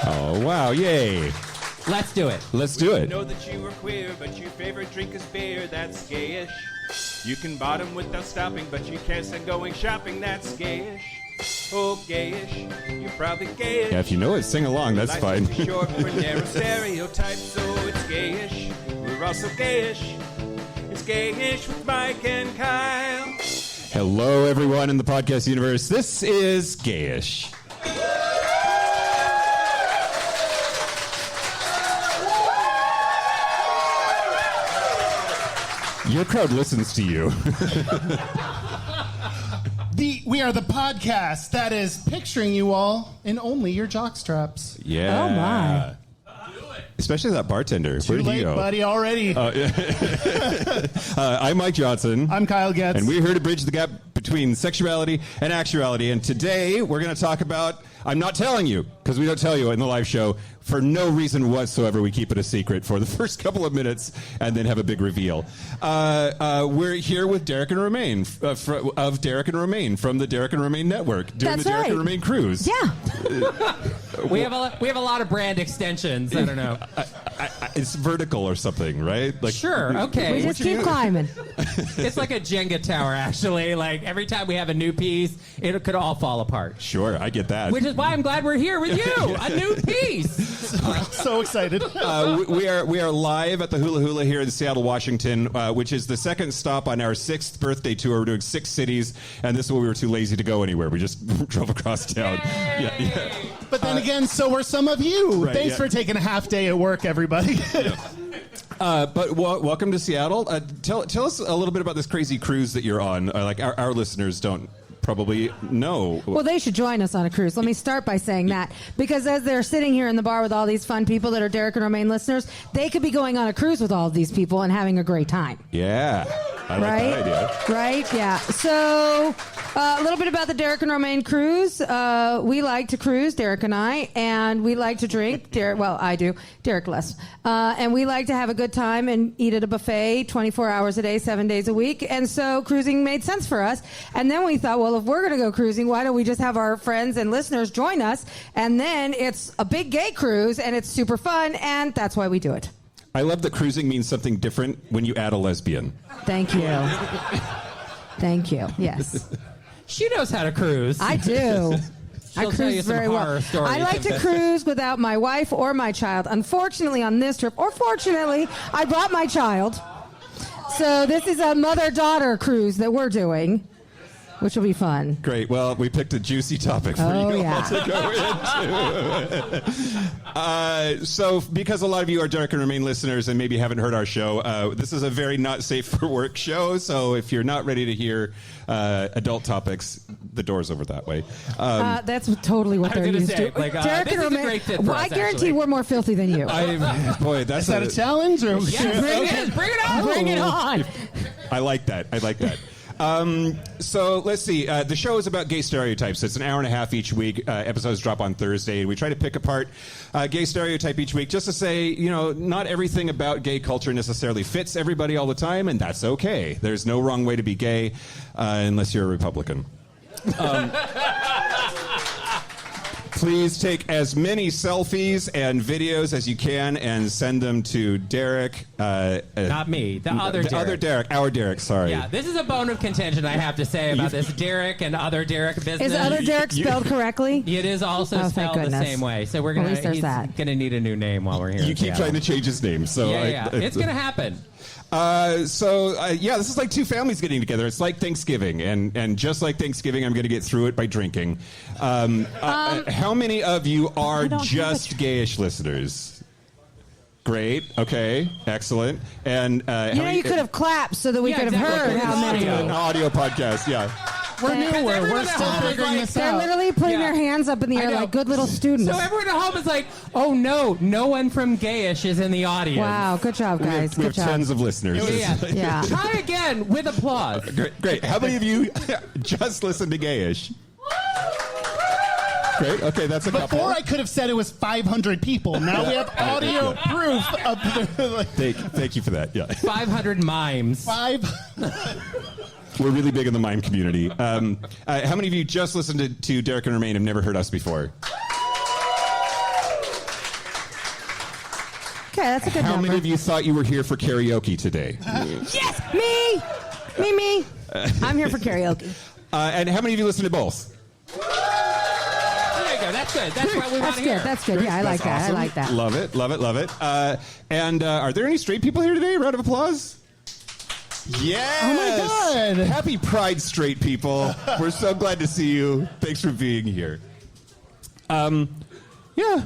Oh, wow. Yay. Let's do it. Let's do it. Know that you are queer, but your favorite drink is beer. That's gayish. You can bottom without stopping, but you can't stand going shopping. That's gayish. Oh, gayish. You're probably gayish. Yeah, if you know it, sing along. That's fine. Life's too short for narrow stereotypes, so it's gayish. We're also gayish. It's gayish with Mike and Kyle. Hello, everyone in the podcast universe. This is Gayish. Your crowd listens to you. We are the podcast that is picturing you all in only your jockstraps. Yeah. Oh, my. Especially that bartender. Too Where did he late, go? buddy, already. I'm Mike Johnson. I'm Kyle Getz. And we're here to bridge the gap between sexuality and actuality. And today we're going to talk about, I'm not telling you, because we don't tell you in the live show. For no reason whatsoever, we keep it a secret for the first couple of minutes and then have a big reveal. We're here with Derek and Romaine of Derek and Romaine from the Derek and Romaine Network doing That's the Derek right. and Romaine cruise. Yeah. We have a lot of brand extensions. I don't know. It's vertical or something, right? Like, Sure. Okay. We just keep climbing. It's like a Jenga tower, actually. Like every time we have a new piece, it could all fall apart. Sure, I get that. Which is why I'm glad we're here with you. A new piece. So excited. We are live at the Hula Hula here in Seattle, Washington, which is the second stop on our 6th birthday tour. We're doing 6 cities, and this is where we were too lazy to go anywhere. We just drove across town. Yeah. But then again, so were some of you. Right, Thanks yeah. for taking a half day at work, everybody. But welcome to Seattle. Tell us a little bit about this crazy cruise that you're on. Like our listeners don't probably know. Well, they should join us on a cruise. Let me start by saying that. Because as they're sitting here in the bar with all these fun people that are Derek and Romaine listeners, they could be going on a cruise with all of these people and having a great time. Yeah, I like Right? that idea. Right? Yeah. So, a little bit about the Derek and Romaine cruise. We like to cruise, Derek and I, and we like to drink. Derek, well, I do. Derek less. And we like to have a good time and eat at a buffet 24 hours a day, 7 days a week. And so cruising made sense for us. And then we thought, well, if we're going to go cruising, why don't we just have our friends and listeners join us? And then it's a big gay cruise, and it's super fun, and that's why we do it. I love that cruising means something different when you add a lesbian. Thank you. Thank you. Yes. She knows how to cruise. I do. I She'll tell you cruise some very horror well. stories. I like to cruise without my wife or my child. Unfortunately, on this trip, or fortunately, I brought my child. So this is a mother-daughter cruise that we're doing, which will be fun. Great. Well, we picked a juicy topic for Oh, you all yeah. to go into. So, because a lot of you are Derek and Romaine listeners and maybe haven't heard our show, this is a very not safe for work show. So, if you're not ready to hear adult topics, the door's over that way. That's totally what I was they're gonna used say, to. like, Derek this and is a Romaine. great fit for Well, us, I guarantee actually. we're more filthy than you. Boy, that's Is that a challenge? Or Yes, bring it on. Bring it on. I like that. So let's see. The show is about gay stereotypes. It's an hour and a half each week. Episodes drop on Thursday, and we try to pick apart gay stereotype each week just to say, not everything about gay culture necessarily fits everybody all the time, and that's okay. There's no wrong way to be gay unless you're a Republican. Please take as many selfies and videos as you can and send them to Derek. Not me. The other Derek. Other Derek. Our Derek, sorry. Yeah, this is a bone of contention I have to say about this Derek and other Derek business. Is other Derek spelled correctly? It is also Oh, thank spelled the goodness. same way. So we're Well, at gonna least there's he's that. gonna need a new name while we're here. You keep trying to change his name. So Yeah. It's gonna happen. this is like two families getting together. It's like Thanksgiving, and just like Thanksgiving, I'm going to get through it by drinking. How many of you are don't have just gayish listeners? Great. Okay. Excellent. And You could have clapped so that we Yeah, could have exactly. heard how many. Audio. an audio podcast. Yeah. We're newer. everyone We're at still home is figuring like- this They're out. literally putting Yeah. their hands up in the I air know. like good little students. So everyone at home is like, oh no one from Gayish is in the audience. Wow, good job, We guys. have Good job. tens of listeners. Yeah. Yeah. Try again with applause. Great. How many of you just listen to Gayish? Great. Okay, that's a couple. Before I could have said it was 500 people. Now we have audio proof of the Thank you for that. Yeah. 500 mimes. five. We're really big in the mime community. How many of you just listened to Derek and Romaine and have never heard us before? Okay, that's a good How number. many of you thought you were here for karaoke today? Yes, me. I'm here for karaoke. And how many of you listen to both? There you go. That's good. That's what we want That's to good. hear. That's good. Yeah, I like that. Awesome. I like that. Love it. And are there any straight people here today? Round of applause. Yes. Oh my God. Happy Pride, straight people. We're so glad to see you. Thanks for being here. Yeah.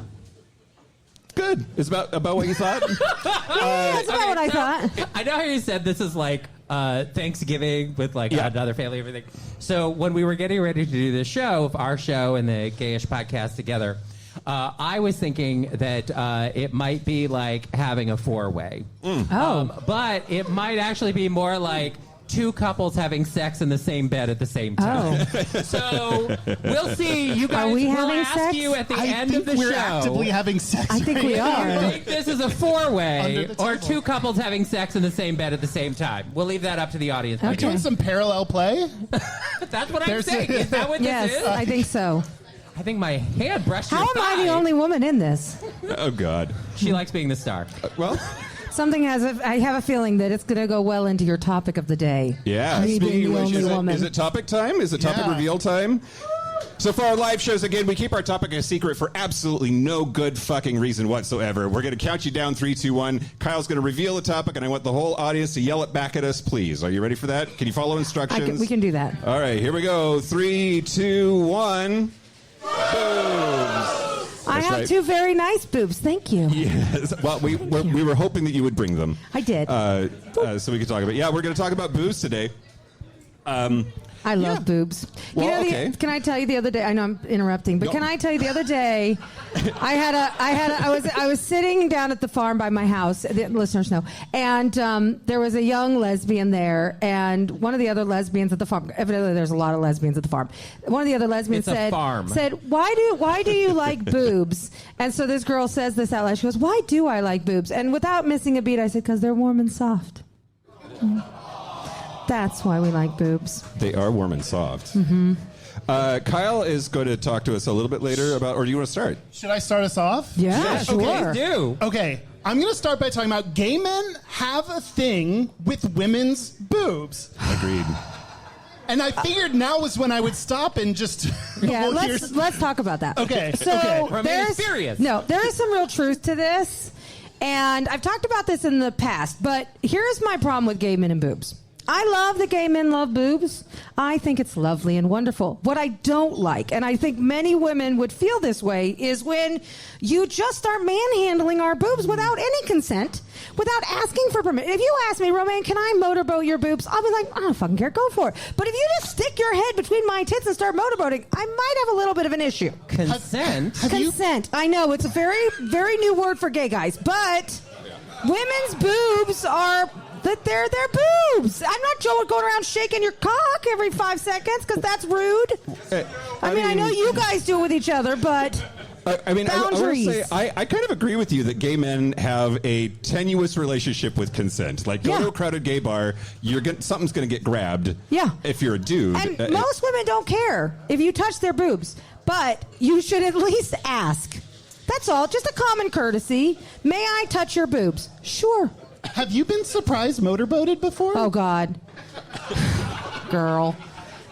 Good. It's about what you thought. That's about what I thought. I know how you said this is like Thanksgiving with like another family, everything. So when we were getting ready to do this show, our show and the Gayish podcast together, I was thinking that it might be like having a four-way. But it might actually be more like two couples having sex in the same bed at the same time. So we'll see. You guys, Are we we'll having ask sex? you at the I end think of the we're show. actively having sex. I think we Do you are. think this is a four-way Under the or table. two couples having sex in the same bed at the same time? We'll leave that up to the audience. Okay. Doing some parallel play. That's what I'm There's- saying. Is that what Yes, this is? I think so. I think my hand brushed How your am I the thigh. only woman in this? Oh, God. She likes being the star. Well, I have a feeling that it's going to go well into your topic of the day. yeah. Me being the only Is woman. it topic time? Is it topic Yeah. reveal time? So for our live shows, again, we keep our topic a secret for absolutely no good fucking reason whatsoever. We're going to count you down, 3, 2, 1. Kyle's going to reveal the topic, and I want the whole audience to yell it back at us, please. Are you ready for that? Can you follow instructions? We can do that. All right, here we go. 3, 2, 1. Boobs. I That's have right. two very nice boobs. Thank you. Yes. Well, we were hoping that you would bring them. I did. So we could talk about. Yeah, we're going to talk about boobs today. I love boobs. Well, okay. Can I tell you the other day? I know I'm interrupting, but No. can I tell you the other day? I was sitting down at the farm by my house. The listeners know, and there was a young lesbian there, and one of the other lesbians at the farm. Evidently, there's a lot of lesbians at the farm. One of the other lesbians It's a farm. said, "Why do you like boobs?" And so this girl says this out loud. She goes, "Why do I like boobs?" And without missing a beat, I said, "Because they're warm and soft." That's why we like boobs. They are warm and soft. Mm-hmm. Kyle is going to talk to us a little bit later about, or do you want to start? Should I start us off? Yeah, sure. Please do. Okay, I'm going to start by talking about gay men have a thing with women's boobs. Agreed. And I figured now was when I would stop and just... Yeah, well, let's talk about that. Okay, So okay. Romaine there's is furious. No, there is some real truth to this, and I've talked about this in the past. But here's my problem with gay men and boobs. I love that gay men love boobs. I think it's lovely and wonderful. What I don't like, and I think many women would feel this way, is when you just start manhandling our boobs without any consent, without asking for permission. If you ask me, Romaine, can I motorboat your boobs? I'll be like, I don't fucking care, go for it. But if you just stick your head between my tits and start motorboating, I might have a little bit of an issue. Consent. Consent. I know, it's a very, very new word for gay guys, but women's boobs are... That they're boobs. I'm not going around shaking your cock every 5 seconds because that's rude. I mean, I know you guys do it with each other, but I will boundaries. say, I kind of agree with you that gay men have a tenuous relationship with consent. Like, go Yeah. to a crowded gay bar, something's going to get grabbed. Yeah. If you're a dude. And most women don't care if you touch their boobs, but you should at least ask. That's all. Just a common courtesy. May I touch your boobs? Sure. Have you been surprise motorboated before? Oh, God. Girl.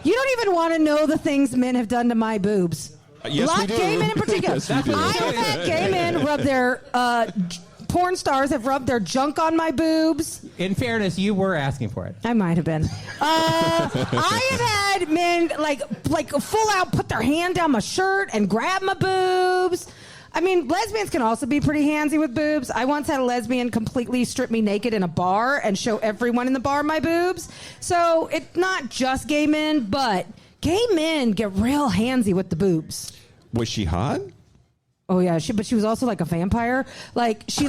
You don't even want to know the things men have done to my boobs. Yes, we do. Gay men in particular. Yes, we do. I have had gay men rub their, porn stars have rubbed their junk on my boobs. In fairness, you were asking for it. I might have been. I have had men like full out put their hand down my shirt and grab my boobs. I mean, lesbians can also be pretty handsy with boobs. I once had a lesbian completely strip me naked in a bar and show everyone in the bar my boobs. So it's not just gay men, but gay men get real handsy with the boobs. Was she hot? Oh yeah, but she was also like a vampire. Like she or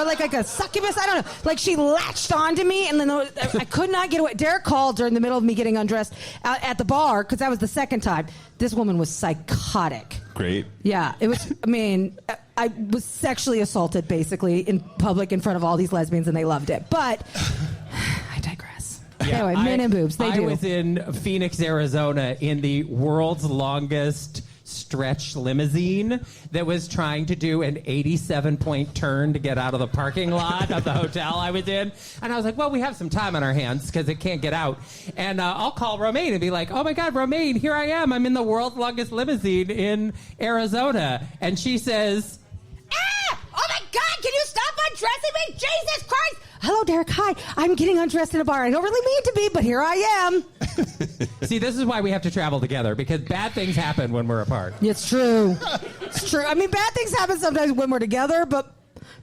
like a succubus. I don't know. Like she latched onto me, and then I could not get away. Derek called during the middle of me getting undressed at the bar because that was the second time. This woman was psychotic. Great. Yeah, it was. I mean, I was sexually assaulted basically in public in front of all these lesbians, and they loved it. But I digress. Anyway, men and boobs. They do. I was in Phoenix, Arizona, in the world's longest stretch limousine that was trying to do an 87-point turn to get out of the parking lot of the hotel I was in. And I was like, well, we have some time on our hands because it can't get out. And I'll call Romaine and be like, oh, my God, Romaine, here I am. I'm in the world's longest limousine in Arizona. And she says... Oh my God, can you stop undressing me? Jesus Christ! Hello, Derek. Hi. I'm getting undressed in a bar. I don't really mean to be, but here I am. See, this is why we have to travel together, because bad things happen when we're apart. It's true. It's true. I mean, bad things happen sometimes when we're together, but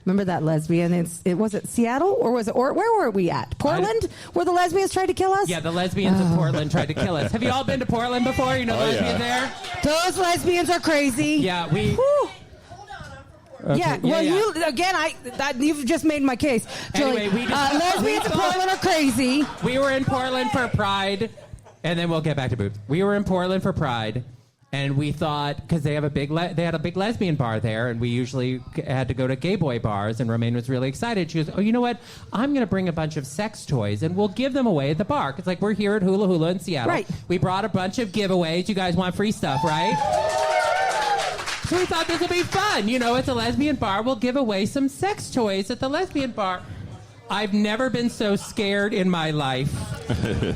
remember that lesbian? It was it Seattle or was it, or where were we at? Portland? Where the lesbians tried to kill us? Yeah, the lesbians of Portland tried to kill us. Have you all been to Portland before? You know the lesbians there? Those lesbians are crazy. Yeah, we... Whew. Okay, yeah, well, you again. You've just made my case. Julie, Anyway, lesbians in Portland are crazy. We were in Portland for Pride, and then we'll get back to boobs. We were in Portland for Pride, and we thought, because they had a big lesbian bar there, and we usually had to go to gay boy bars, and Romaine was really excited. She goes, oh, you know what? I'm going to bring a bunch of sex toys, and we'll give them away at the bar. It's like we're here at Hula Hula in Seattle. Right. We brought a bunch of giveaways. You guys want free stuff, right? So we thought this would be fun. You know, it's a lesbian bar. We'll give away some sex toys at the lesbian bar. I've never been so scared in my life.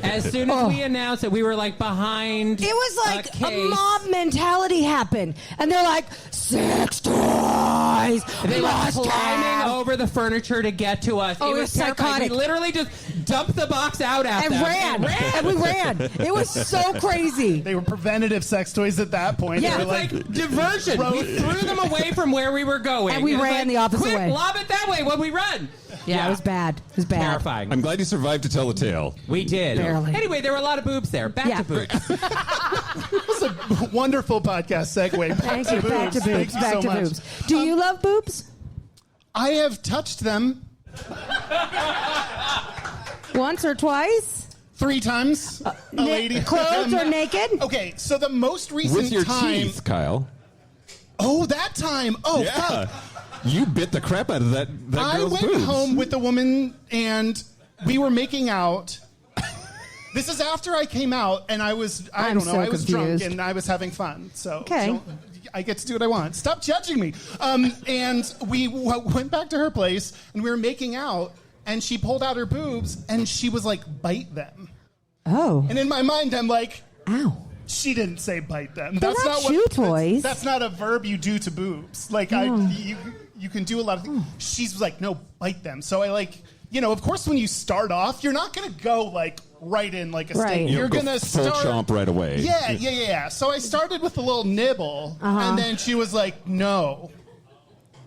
As soon as we announced it, we were like behind. It was like a mob mentality happened, and they're like, sex toys. They were climbing over the furniture to get to us. Oh, it was terrifying. psychotic. We literally just dumped the box out at them. And we ran. It was so crazy. They were preventative sex toys at that point. Yeah. They It were was like diversion. We threw them away from where we were going. And we ran the opposite Quick, way. lob it that way when we run. Yeah, it was bad. It was bad. Terrifying. I'm glad you survived to tell the tale. We did. Barely. Anyway, there were a lot of boobs there. Back to boobs. It was a wonderful podcast segue. Thank you. Back to boobs. Thank you Back so to much. boobs. Do you love boobs? I have touched them Once or twice? 3 times. A lady. Clothed or naked? Okay, so the most recent With your time. teeth, Kyle. Oh, that time. Oh, Yeah. fuck. You bit the crap out of that I girl's went boobs. home with a woman and we were making out. This is after I came out and I was, I I'm don't know, so I was drunk confused. and I was having fun. So Okay. I get to do what I want. Stop judging me. And we went back to her place and we were making out and she pulled out her boobs and she was like, bite them. Oh. And in my mind, I'm like, Ow. she didn't say bite them. They're not chew toys. That's not a verb you do to boobs. Like you can do a lot of things. She's like, no, bite them. So I like, you know, of course, when you start off, you're not going to go like right in like a Right. steak. You You're don't go going to full start chomp right away. Yeah. So I started with a little nibble, and then she was like, no,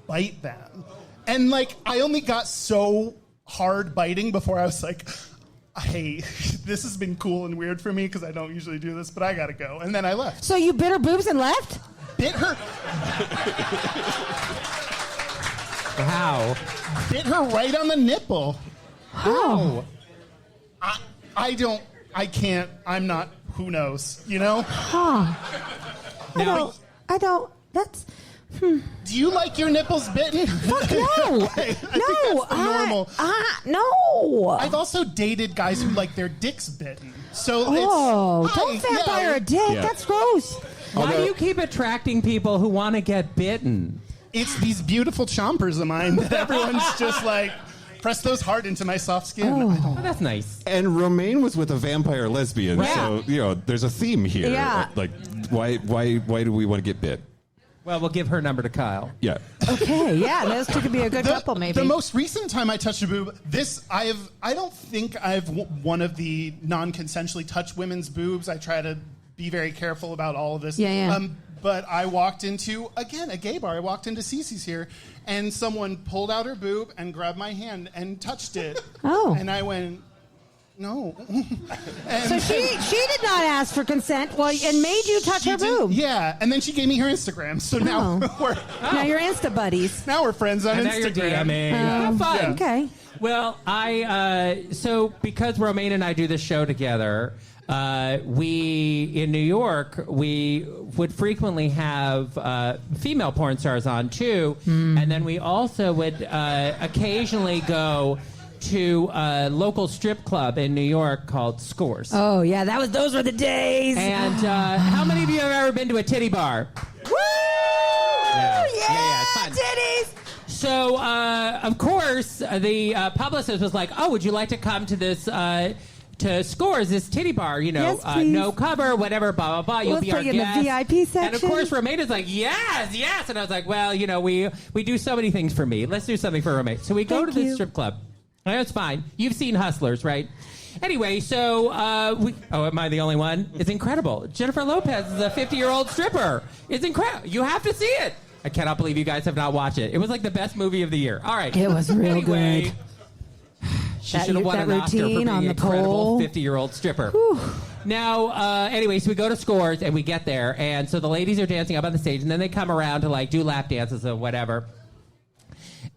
bite them. And like, I only got so hard biting before I was like, hey, this has been cool and weird for me because I don't usually do this, but I gotta go. And then I left. So you bit her boobs and left? Bit her Wow. right on the nipple. Oh. I can't, I'm not, who knows, you know? Now, I don't. That's. Do you like your nipples bitten? Fuck no. I think that's the normal. No. I've also dated guys who like their dicks bitten. So Oh, it's, don't vampire a dick. Yeah. That's gross. why do you keep attracting people who want to get bitten? it's these beautiful chompers of mine that everyone's just like, press those hard into my soft skin. I don't Oh, that's nice. And Romaine was with a vampire lesbian, Right. so you know there's a theme here. Yeah. Like, why do we want to get bit? Well, we'll give her number to Kyle. Yeah. Okay, yeah, those two could be a good couple, maybe. The most recent time I touched a boob, I don't think I've one of the non-consensually touched women's boobs. I try to be very careful about all of this. Yeah. But I walked into, again, a gay bar. I walked into Cece's here, and someone pulled out her boob and grabbed my hand and touched it. Oh. And I went, no. So she did not ask for consent, and made you touch She her didn't- boob. Yeah, and then she gave me her Instagram. So now Now you're Insta buddies. now we're friends on And now you're Instagram. DMing. Have fun. Yeah. Okay. Well, so because Romaine and I do this show together, we in New York we would frequently have female porn stars on too, and then we also would occasionally go to a local strip club in New York called Scores. Oh yeah, those were the days. And how many of you have ever been to a titty bar? Woo! Yeah, it's fun. titties. So, of course, the publicist was like, "Oh, would you like to come to this to Scores, this titty bar? You know, Yes, no cover, whatever, blah blah blah. You'll Let's be our put you in the guest." VIP section. And of course, Romaine is like, "Yes." And I was like, "Well, you know, we do so many things for me. Let's do something for Romaine." So we go Thank to this you. strip club. I know it's fine. You've seen Hustlers, right? Anyway, so am I the only one? It's incredible. Jennifer Lopez is a 50-year-old stripper. It's incredible. You have to see it. I cannot believe you guys have not watched it. It was like the best movie of the year. All right. It was real anyway, good. She should have won that an Oscar for routine being on an the incredible pole. 50-year-old stripper. Now, anyway, so we go to Scores and we get there, and so the ladies are dancing up on the stage, and then they come around to like do lap dances or whatever.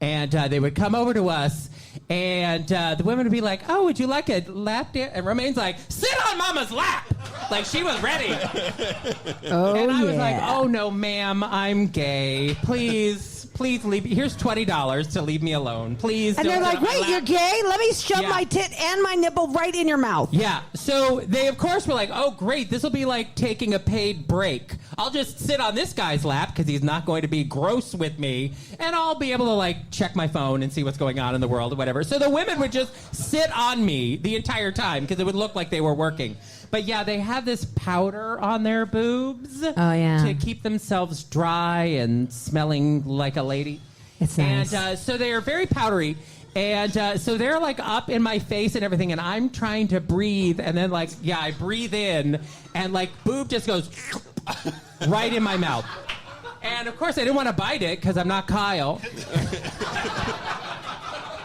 And they would come over to us, and the women would be like, "Oh, would you like a lap dance?" And Romaine's like, "Sit on Mama's lap!" Like she was ready. Oh And I was yeah. like, "Oh no, ma'am, I'm gay. Please leave. Here's $20 to leave me alone. Please." And don't they're sit like, on my "Wait, lap." you're gay? Let me shove Yeah. my tit and my nipple right in your mouth." Yeah. So they, of course, were like, "Oh, great. This will be like taking a paid break. I'll just sit on this guy's lap because he's not going to be gross with me, and I'll be able to like check my phone and see what's going on in the world or whatever." So the women would just sit on me the entire time because it would look like they were working. But yeah, they have this powder on their boobs. Oh, yeah. To keep themselves dry and smelling like a lady. It's nice. And so they are very powdery. And so they're like up in my face and everything, and I'm trying to breathe, and then like, yeah, I breathe in, and like boob just goes right in my mouth. And of course, I didn't want to bite it because I'm not Kyle.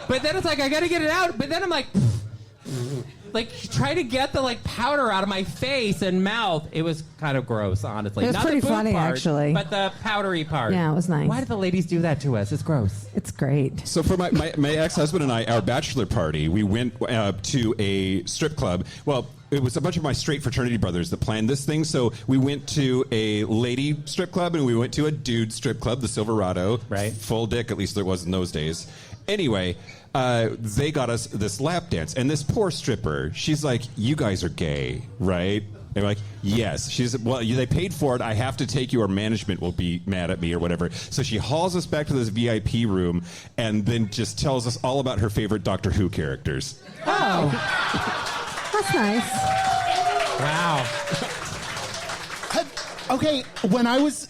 But then it's like, I got to get it out. But then I'm like try to get the like powder out of my face and mouth. It was kind of gross, honestly. It was Not pretty the boob funny, part, actually. but the powdery part. Yeah, it was nice. Why did the ladies do that to us? It's gross. It's great. So for my ex-husband and I, our bachelor party, we went to a strip club. Well, it was a bunch of my straight fraternity brothers that planned this thing. So we went to a lady strip club and we went to a dude strip club, the Silverado. Right. Full dick, at least there was in those days. Anyway, they got us this lap dance. And this poor stripper, she's like, "You guys are gay, right?" They're like, "Yes." She said, "Well, they paid for it. I have to take you or management will be mad at me or whatever." So she hauls us back to this VIP room and then just tells us all about her favorite Doctor Who characters. Oh. That's nice. Wow. Okay, when I was,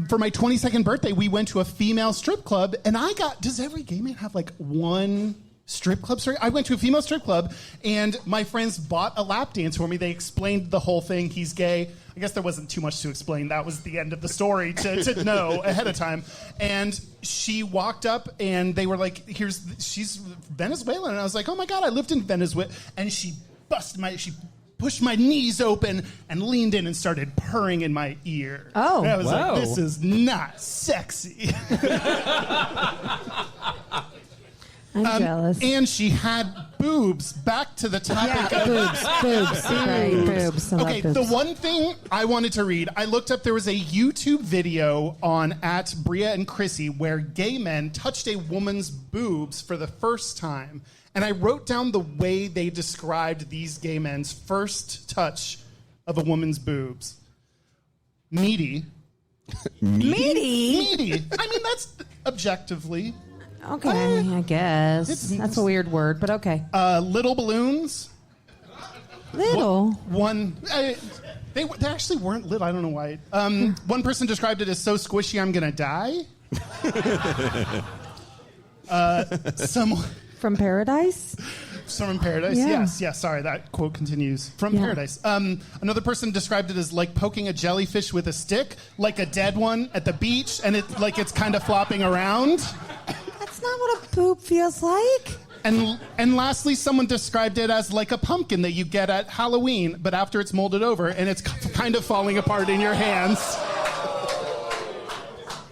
for my 22nd birthday, we went to a female strip club, and does every gay man have like one strip club story? I went to a female strip club, and my friends bought a lap dance for me. They explained the whole thing. He's gay. I guess there wasn't too much to explain. That was the end of the story to know ahead of time. And she walked up, and they were like, she's Venezuelan. And I was like, "Oh my God, I lived in Venezuela." And she pushed my knees open and leaned in and started purring in my ear. Oh. And I was Whoa. like, "This is not sexy." I'm jealous. And she had boobs. Back to the topic Yeah, of boobs. Right, boobs. I love Okay, boobs. the one thing I wanted to read, I looked up, there was a YouTube video on @Bria and Chrissy where gay men touched a woman's boobs for the first time. And I wrote down the way they described these gay men's first touch of a woman's boobs. Meaty. Meaty? Meaty. I mean, that's objectively. Okay, I guess. That's a weird word, but okay. Little balloons. Little. They actually weren't little. I don't know why. One person described it as so squishy I'm gonna die. Someone From Paradise? in Paradise. Yeah. Yes. Sorry, that quote continues. From Yeah. Paradise. Another person described it as like poking a jellyfish with a stick, like a dead one at the beach, and it's kind of flopping around. That's not what a boob feels like. And lastly, someone described it as like a pumpkin that you get at Halloween, but after it's molded over and it's kind of falling apart in your hands.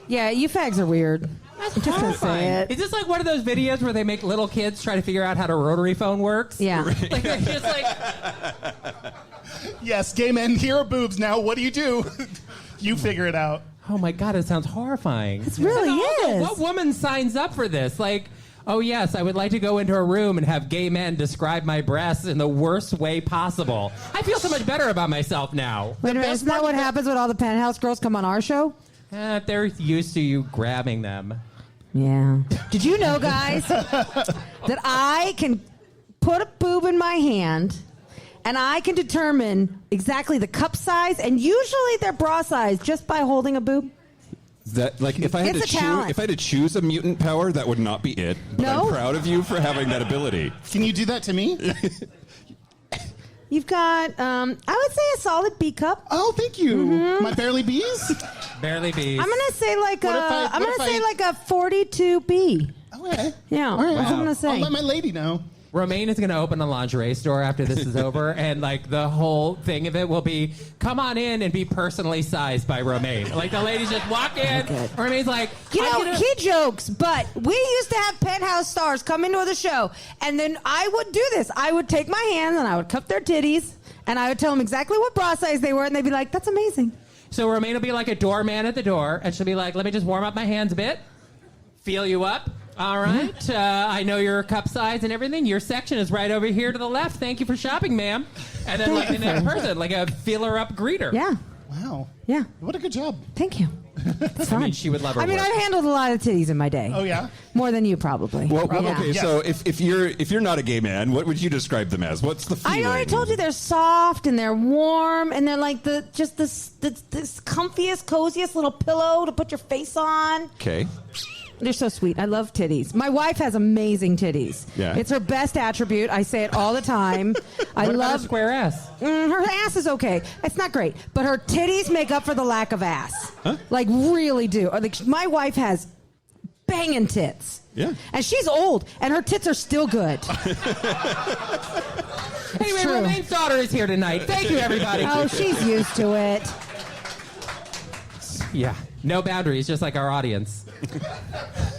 Yeah, you fags are weird. That's I'm just gonna say it. Is this like one of those videos where they make little kids try to figure out how a rotary phone works? Yeah. Like they're just like, Yes, gay men, here are boobs now. What do? You figure it out. oh my God, it sounds horrifying. It really And also, is. what woman signs up for this? Like, Oh, yes, I would like to go into a room and have gay men describe my breasts in the worst way possible. I feel so much better about myself now. Wait a minute, isn't that what happens when all the Penthouse girls come on our show? They're used to you grabbing them. Yeah. Did you know, guys, that I can put a boob in my hand and I can determine exactly the cup size and usually their bra size just by holding a boob? That like if I had to choose a mutant power, that would not be it. But No? I'm proud of you for having that ability. Can you do that to me? You've got, I would say a solid B cup. Oh, thank you. My barely B's? Barely bees. I'm gonna say like What if I- I'm what gonna if say I- like a 42B. Okay. Yeah, All right. that's what I'm gonna I'll say. let my lady know. Romaine is going to open a lingerie store after this is over, and like the whole thing of it will be, come on in and be personally sized by Romaine. Like the ladies just walk in, Romaine's like, You I'm know, gonna- he jokes, but we used to have Penthouse stars come into the show, and then I would do this. I would take my hands and I would cup their titties, and I would tell them exactly what bra size they were, and they'd be like, "That's amazing." So Romaine will be like a doorman at the door, and she'll be like, let me just warm up my hands a bit, feel you up. All right. I know your cup size and everything. Your section is right over here to the left. Thank you for shopping, ma'am. And then like the next person, like a feeler up greeter. Yeah, Wow. yeah. What a good job. Thank you. It's fun. I mean, she would love her I mean, work. I've handled a lot of titties in my day. Oh, yeah? More than you probably. Well, Yeah. okay. Yes. So if you're not a gay man, what would you describe them as? What's the feeling? I already told you they're soft and they're warm and they're like the comfiest, coziest little pillow to put your face on. Okay. They're so sweet. I love titties. My wife has amazing titties. Yeah. It's her best attribute. I say it all the time. I What about a love square ass. her ass is okay. It's not great, but her titties make up for the lack of ass. Huh? Like really do. Like, my wife has banging tits. Yeah. And she's old, and her tits are still good. Anyway, true. Romaine's daughter is here tonight. Thank you, everybody. Oh, she's used to it. Yeah. No boundaries, just like our audience.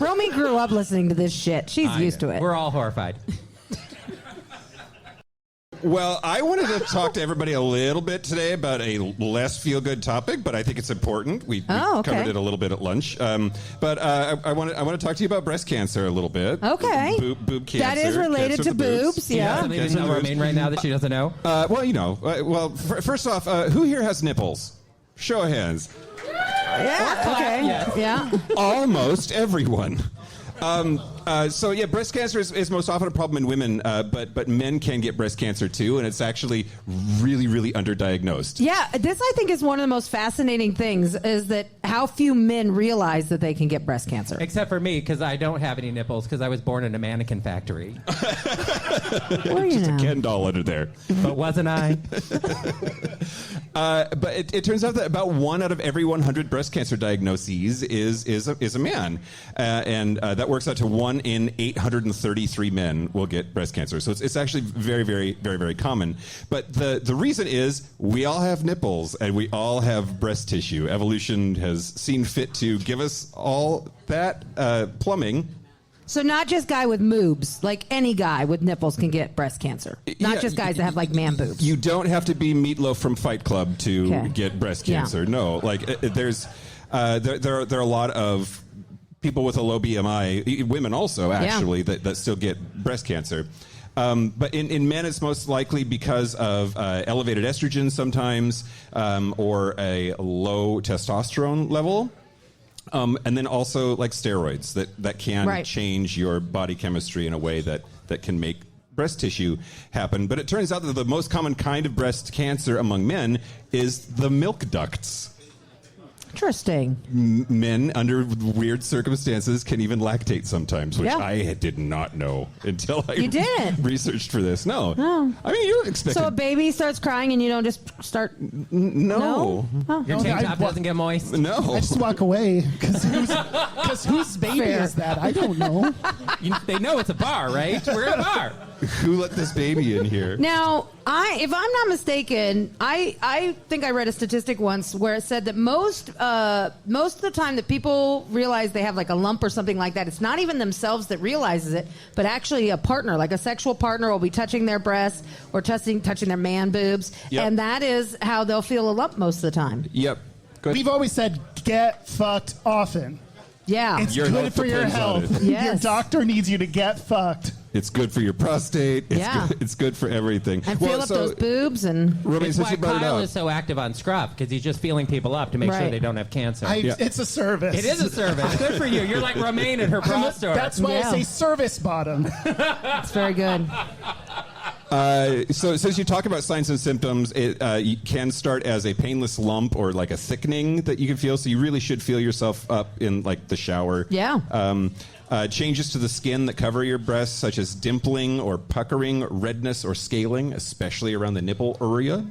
Romy grew up listening to this shit. She's used to it. We're all horrified. Well, I wanted to talk to everybody a little bit today about a less feel-good topic, but I think it's important. We covered it a little bit at lunch. But I want to talk to you about breast cancer a little bit. Okay. Boob cancer. That is related cancer to of the boobs, You got yeah. something to Cancer of tell the boobs. Romaine right now that she doesn't know? Well, you know. First off, who here has nipples? Show of hands. Yeah, okay. Yes. Yeah. Almost everyone. So yeah, breast cancer is most often a problem in women, but men can get breast cancer too, and it's actually really, really underdiagnosed. Yeah, this I think is one of the most fascinating things is that how few men realize that they can get breast cancer. Except for me, because I don't have any nipples, because I was born in a mannequin factory. Well, you Just a know. Ken doll under there. But wasn't I? But it turns out that about 1 out of every 100 breast cancer diagnoses is a man, and that works out to 1 in 833 men will get breast cancer. So it's actually very, very, very, very common. But the reason is we all have nipples and we all have breast tissue. Evolution has seen fit to give us all that plumbing. So not just guy with moobs, like any guy with nipples can get breast cancer. Not Yeah, just guys that have like man boobs. You don't have to be Meatloaf from Fight Club to Okay. get breast Yeah. cancer. No, like there's there are a lot of people with a low BMI, women also actually that still get breast cancer. But in men, it's most likely because of elevated estrogen sometimes, or a low testosterone level. And then also like steroids that can change your body chemistry in a way that can make breast tissue happen. But it turns out that the most common kind of breast cancer among men is the milk ducts. Interesting. Men under weird circumstances can even lactate sometimes, which Yeah. I did not know until I You didn't? researched for this. No. No. I mean, you expect So a baby starts crying and you don't just start. no. Oh. Your tank top doesn't get moist? No. I just walk away because whose baby Fair. is that? I don't know. They know it's a bar, right? We're in a bar. Who let this baby in here? Now, if I'm not mistaken, I think I read a statistic once where it said that most of the time that people realize they have like a lump or something like that, it's not even themselves that realizes it, but actually a partner, like a sexual partner, will be touching their breasts or touching their man boobs, and that is how they'll feel a lump most of the time. Yep. Good. We've always said get fucked often. Yeah. It's Your good health for your depends on health. it. Yes. Your doctor needs you to get fucked. It's good for your prostate. Yeah. It's good for everything. And feel up those boobs and... Romaine, It's since why you brought it Kyle up, is so active on Scruff, because he's just feeling people up to make sure Right. they don't have cancer. It's a service. It is a service. Good for you. You're like Romaine at her bra store. That's why Yeah. I say service bottom. It's very good. So since you talk about signs and symptoms, it you can start as a painless lump or like a thickening that you can feel. So you really should feel yourself up in like the shower. Yeah. Changes to the skin that cover your breasts, such as dimpling or puckering, redness or scaling, especially around the nipple area.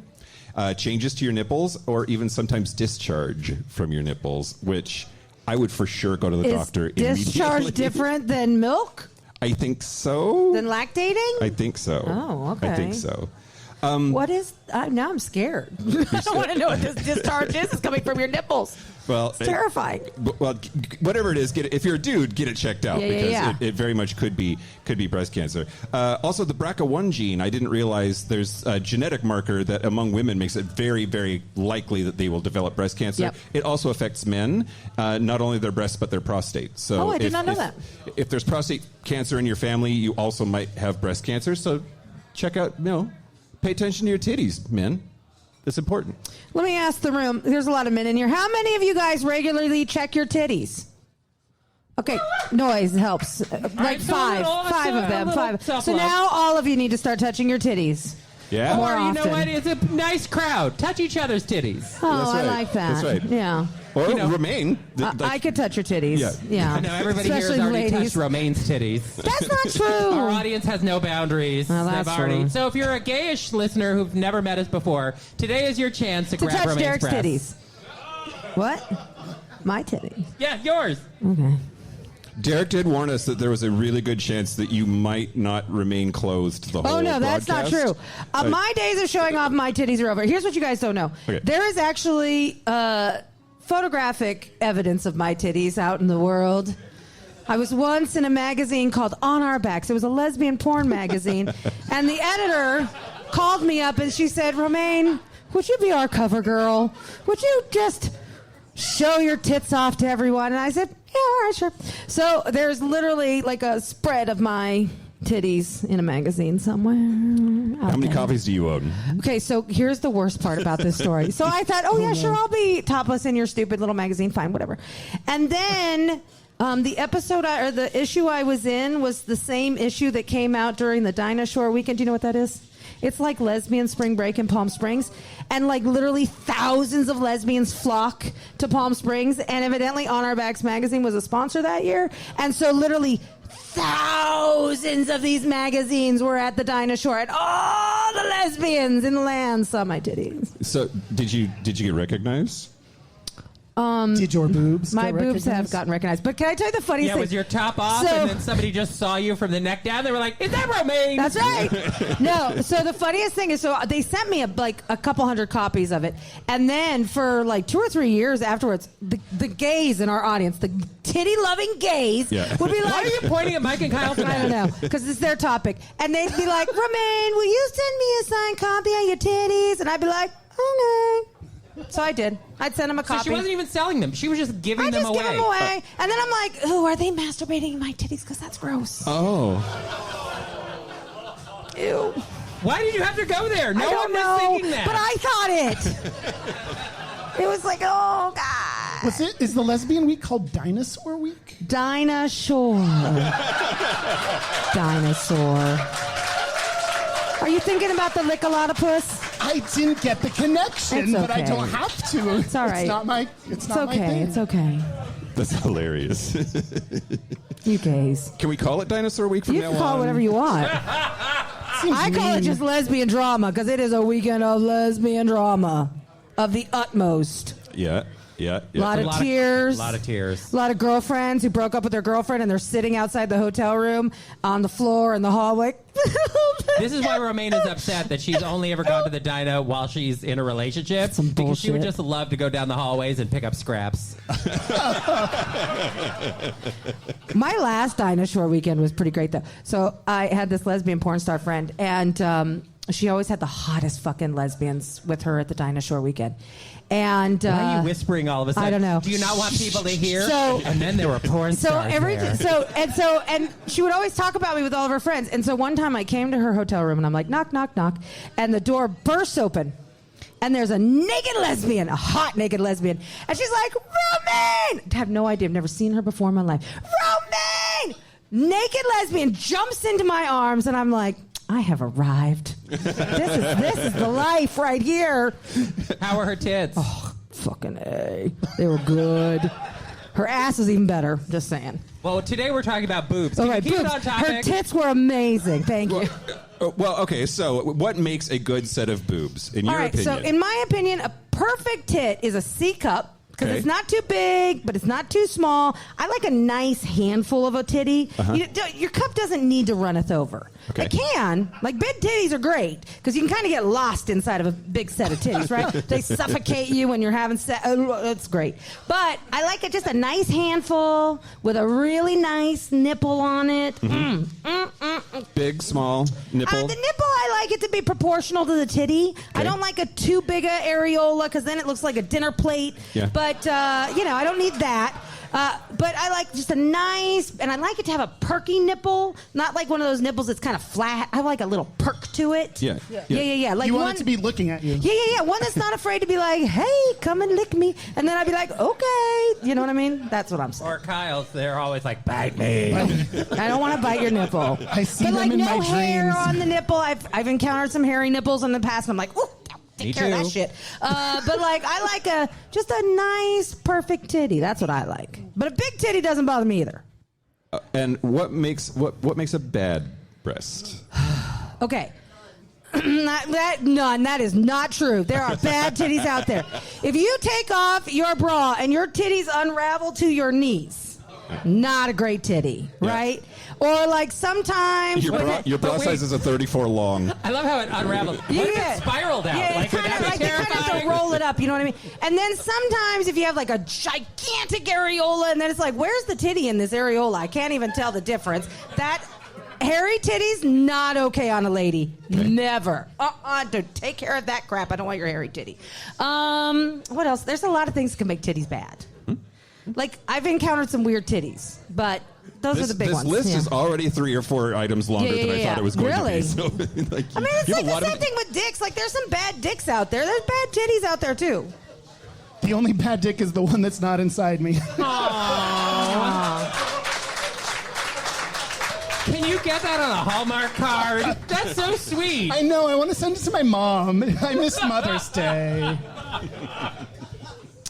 Changes to your nipples, or even sometimes discharge from your nipples, which I would for sure go to the doctor Is discharge immediately. different than milk? I think so. Than lactating? I think so. Oh, okay. I think so. What is... now I'm scared. I don't want to know what this discharge is. It's coming from your nipples. Well, It's terrifying. Well, whatever it is, get it, if you're a dude, get it checked out because it very much could be breast cancer. Also, the BRCA1 gene, I didn't realize there's a genetic marker that among women makes it very, very likely that they will develop breast cancer. Yep. It also affects men, not only their breasts but their prostate. So Oh, I did not know that. If there's prostate cancer in your family, you also might have breast cancer. So check out, pay attention to your titties, men. It's important. Let me ask the room. There's a lot of men in here. How many of you guys regularly check your titties? Okay, noise helps. Like so five of them. Five. So self-love. now all of you need to start touching your titties. Yeah. More Or you know often. what? It's a nice crowd. Touch each other's titties. Oh, That's I right. like that. That's right. Yeah. Or You know, Romaine. I could touch your titties. Yeah. I know everybody here Especially has already ladies. touched Romaine's titties. That's not true. Our audience has no boundaries. Oh, that's They've already. true. So if you're a gayish listener who've never met us before, today is your chance to To grab touch Romaine's Derek's breasts. titties. What? My titties. Yeah, yours. Okay. Derek did warn us that there was a really good chance that you might not remain closed the whole Oh, no, that's not broadcast. true. My days of showing off my titties are over. Here's what you guys don't know. Okay. There is actually photographic evidence of my titties out in the world. I was once in a magazine called On Our Backs. It was a lesbian porn magazine. And the editor called me up and she said, Romaine, would you be our cover girl? Would you just show your tits off to everyone? And I said, yeah, all right, sure. So there's literally like a spread of my titties in a magazine somewhere. How many copies do you own? Okay, so here's the worst part about this story. So I thought, oh yeah, sure, I'll be topless in your stupid little magazine. Fine, whatever. And then the episode or the issue I was in was the same issue that came out during the Dinah Shore weekend. Do you know what that is? It's like lesbian spring break in Palm Springs. And like literally thousands of lesbians flock to Palm Springs. And evidently On Our Backs magazine was a sponsor that year. And so literally thousands of these magazines were at the Dinah Shore. And all the lesbians in the land saw my titties. So did you get recognized? Did your boobs My get boobs have recognized? gotten recognized. But can I tell you the funniest Yeah, thing? was your top off, So- and then somebody just saw you from the neck down? They were like, "Is that Romaine?" That's right. No, so the funniest thing is, so they sent me a couple hundred copies of it, and then for like 2 or 3 years afterwards, the gays in our audience, the titty-loving gays, Yeah. would be Why like, are you pointing at Mike and Kyle for I that? don't know, because it's their topic, and they'd be like, Romaine, will you send me a signed copy of your titties? And I'd be like, okay. So I did. I'd send them a So copy. she wasn't even selling them. She was just giving I them just away. give them away, and then I'm like, ooh, are they masturbating in my titties? Because that's gross. Oh. Ew. Why did you have to go there? No I one don't know, was thinking that. but I thought it. It was like, oh God. Is the lesbian week called Dinosaur Week? Dinah Shore. Dinosaur. Are you thinking about the lickalotopus? I didn't get the connection, It's but I okay. don't have to. It's all right. It's not my. It's not my okay. thing. It's okay. That's hilarious. You gays. Can we call it Dinosaur Week from You now can call on? it whatever you want. Seems I call it mean. just lesbian drama because it is a weekend of lesbian drama of the utmost. Yeah. A lot of tears. A lot of tears. A lot of girlfriends who broke up with their girlfriend and they're sitting outside the hotel room on the floor in the hallway. This is why Romaine is upset that she's only ever gone to the Dinah while she's in a relationship. Some because she would bullshit. just love to go down the hallways and pick up scraps. My last Dinah Shore weekend was pretty great, though. So I had this lesbian porn star friend, and she always had the hottest fucking lesbians with her at the Dinah Shore weekend. And Why are you whispering all of a sudden? I don't know. Do you not want people to hear? So- and then there were porn stars there. And she would always talk about me with all of her friends. And so one time I came to her hotel room and I'm like, knock, knock, knock, and the door bursts open. And there's a naked lesbian, a hot naked lesbian. And she's like, Romaine! I have no idea. I've never seen her before in my life. Romaine! Naked lesbian jumps into my arms, and I'm like, I have arrived. This is the life right here. How were her tits? Oh, fucking A. They were good. Her ass is even better. Just saying. Well, today we're talking about boobs. Can Okay, you keep boobs. it on topic? Her tits were amazing. Thank you. Well, okay, so what makes a good set of boobs, in All your right, opinion? so in my opinion, a perfect tit is a C cup. Because Okay. it's not too big, but it's not too small. I like a nice handful of a titty. Your cup doesn't need to runneth over. Okay. It can. Like, big titties are great because you can kind of get lost inside of a big set of titties, right? They suffocate you when you're having sex. It's great. But I like it just a nice handful with a really nice nipple on it. Big, small, nipple? The nipple, I like it to be proportional to the titty. I don't like a too big a areola because then it looks like a dinner plate. Yeah. But, I don't need that. But I like just a nice, and I like it to have a perky nipple, not like one of those nipples that's kind of flat. I like a little perk to it. Yeah. Yeah. Like You one, want it to be looking at you. Yeah. One that's not afraid to be like, hey, come and lick me. And then I'd be like, okay. You know what I mean? That's what I'm saying. Or Kyle's, they're always like, bite me. I don't want to bite your nipple. I see but them like in no my hair dreams. on the nipple. I've encountered some hairy nipples in the past, and I'm like, ooh, Me take care of too. that shit. But like, I like just a nice, perfect titty. That's what I like. But a big titty doesn't bother me either. And what makes a bad breast? Okay. That is not true. There are bad titties out there. If you take off your bra and your titties unravel to your knees, not a great titty, right? Or like sometimes Your bra size is a 34 long. I love how it unraveled. What if it spiraled out? Yeah, Like, would that be you kind of have to terrifying? roll it up, you know what I mean? And then sometimes if you have like a gigantic areola, and then it's like, where's the titty in this areola? I can't even tell the difference. That hairy titty's not okay on a lady. Never. Dude, take care of that crap. I don't want your hairy titty. What else? There's a lot of things that can make titties bad. Like, I've encountered some weird titties, but those are the big this ones. list Yeah. is already 3 or 4 items longer than I thought it was going Really? to be. So, like, I mean, it's you like have a lot the of same thing with dicks. Like, there's some bad dicks out there. There's bad titties out there, too. The only bad dick is the one that's not inside me. Can you get that on a Hallmark card? That's so sweet. I know. I want to send it to my mom. I miss Mother's Day.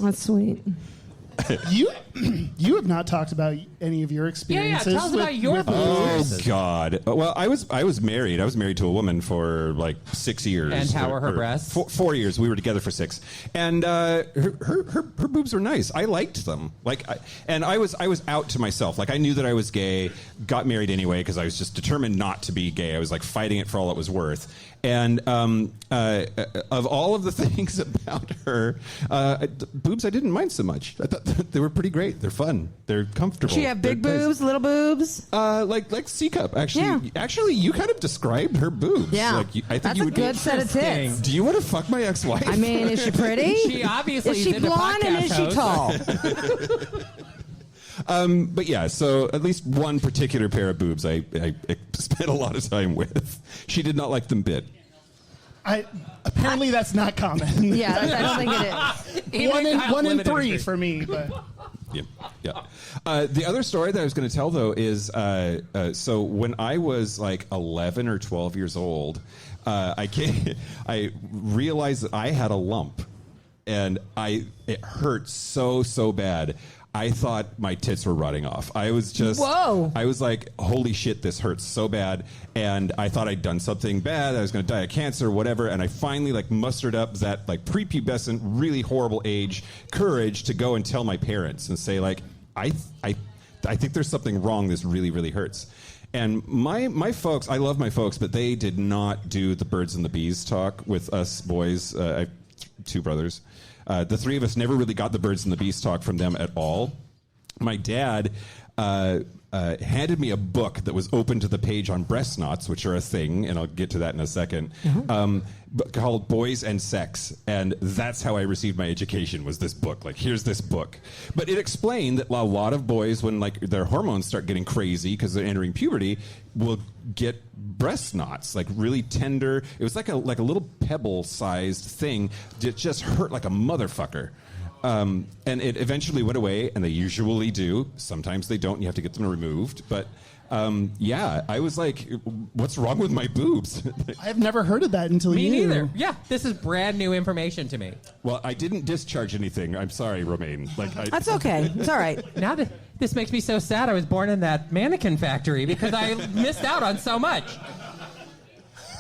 That's sweet. You have not talked about any of your experiences. tell us about your with boobs. Oh God! Well, I was married. I was married to a woman for like 6 years. And how were her breasts? 4 years. We were together for 6, and her boobs were nice. I liked them. I was out to myself. Like, I knew that I was gay. Got married anyway because I was just determined not to be gay. I was like fighting it for all it was worth. And of all of the things about her, boobs I didn't mind so much. I thought they were pretty great. They're fun. They're comfortable. She have big They're nice. boobs, little boobs. Like C cup. Actually, Yeah. actually, you kind of described her boobs. Yeah, Like, I think that's you a would good set of tits. Interesting. Do you want to fuck my ex-wife? I mean, is she pretty? She obviously is she is into blonde and is she podcast tall? But yeah, so at least one particular pair of boobs I spent a lot of time with. She did not like them bit. Apparently, that's not common. Yeah, I don't think it is. Even one in limited 3 experience. for me. But Yeah. The other story that I was going to tell, though, is so when I was like 11 or 12 years old, I realized that I had a lump, and it hurt so bad. I thought my tits were rotting off. I was just, Whoa. I was like, holy shit, this hurts so bad. And I thought I'd done something bad. I was going to die of cancer or whatever. And I finally mustered up that prepubescent, really horrible age courage to go and tell my parents and say I think there's something wrong. This really, really hurts. And my folks, I love my folks, but they did not do the birds and the bees talk with us boys. I have 2 brothers. The 3 of us never really got the birds and the bees talk from them at all. my dad handed me a book that was open to the page on breast knots, which are a thing, and I'll get to that in a second, called Boys and Sex. And that's how I received my education, was this book. Like, here's this book. But it explained that a lot of boys, when like their hormones start getting crazy because they're entering puberty, will get breast knots, like really tender. It was like a little pebble-sized thing that just hurt like a motherfucker. And it eventually went away, and they usually do. Sometimes they don't, and you have to get them removed. But yeah, I was like, what's wrong with my boobs? I've never heard of that until Me you. neither. Yeah, this is brand new information to me. Well, I didn't discharge anything. I'm sorry, Romaine. That's okay. It's all right. Now this makes me so sad I was born in that mannequin factory because I missed out on so much.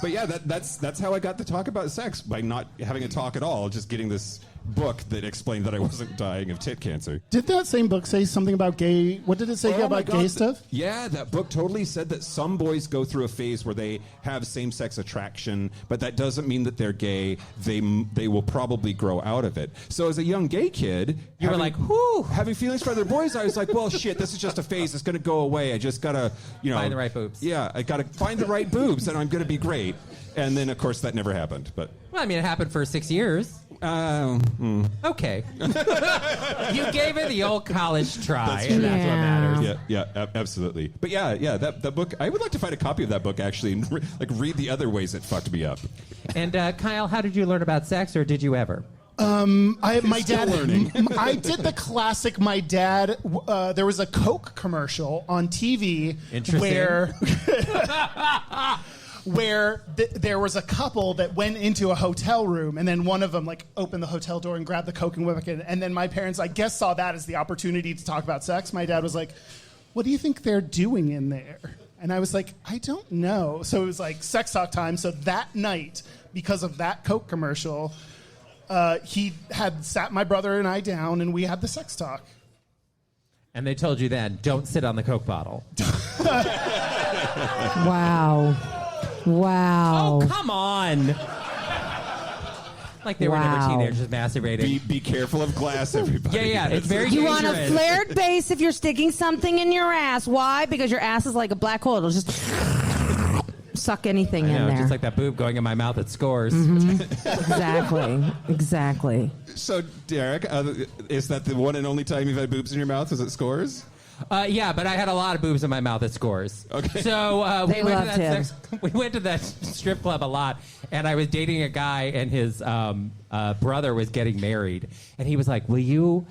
But yeah, that's how I got to talk about sex, by not having a talk at all, just getting this book that explained that I wasn't dying of tit cancer. Did that same book say something about gay? What did it say about gay stuff? Yeah, that book totally said that some boys go through a phase where they have same-sex attraction, but that doesn't mean that they're gay. They will probably grow out of it. So as a young gay kid, You were like, whew. having feelings for other boys, I was like, well, shit, this is just a phase. It's going to go away. I just got to, Find the right boobs. Yeah, I got to find the right boobs, and I'm going to be great. And then, of course, that never happened. But Well, I mean, it happened for 6 years. Okay. You gave it the old college try, and that's what matters. yeah, absolutely. But yeah, that book, I would like to find a copy of that book, actually, and read the other ways it fucked me up. And Kyle, how did you learn about sex, or did you ever? My dad. learning. I did the classic. My dad. There was a Coke commercial on TV Interesting. where there was a couple that went into a hotel room, and then one of them like opened the hotel door and grabbed the Coke and whipped it. And then my parents, I guess, saw that as the opportunity to talk about sex. My dad was like, "What do you think they're doing in there?" And I was like, "I don't know." So it was like sex talk time. So that night, because of that Coke commercial, he had sat my brother and I down, and we had the sex talk. And they told you then, don't sit on the Coke bottle. Wow. Oh, come on. Like they were never teenagers masturbating. Be careful of glass, everybody. Yeah, it's very You dangerous. want a flared base if you're sticking something in your ass. Why? Because your ass is like a black hole. It'll just suck anything I know, in there. just like that boob going in my mouth at Scores. Exactly. So, Derek, is that the one and only time you've had boobs in your mouth? Was it Scores? Yeah, but I had a lot of boobs in my mouth at Scores. Okay. So They loved him. we went to that strip club a lot, and I was dating a guy, and his brother was getting married, and he was like, "Will you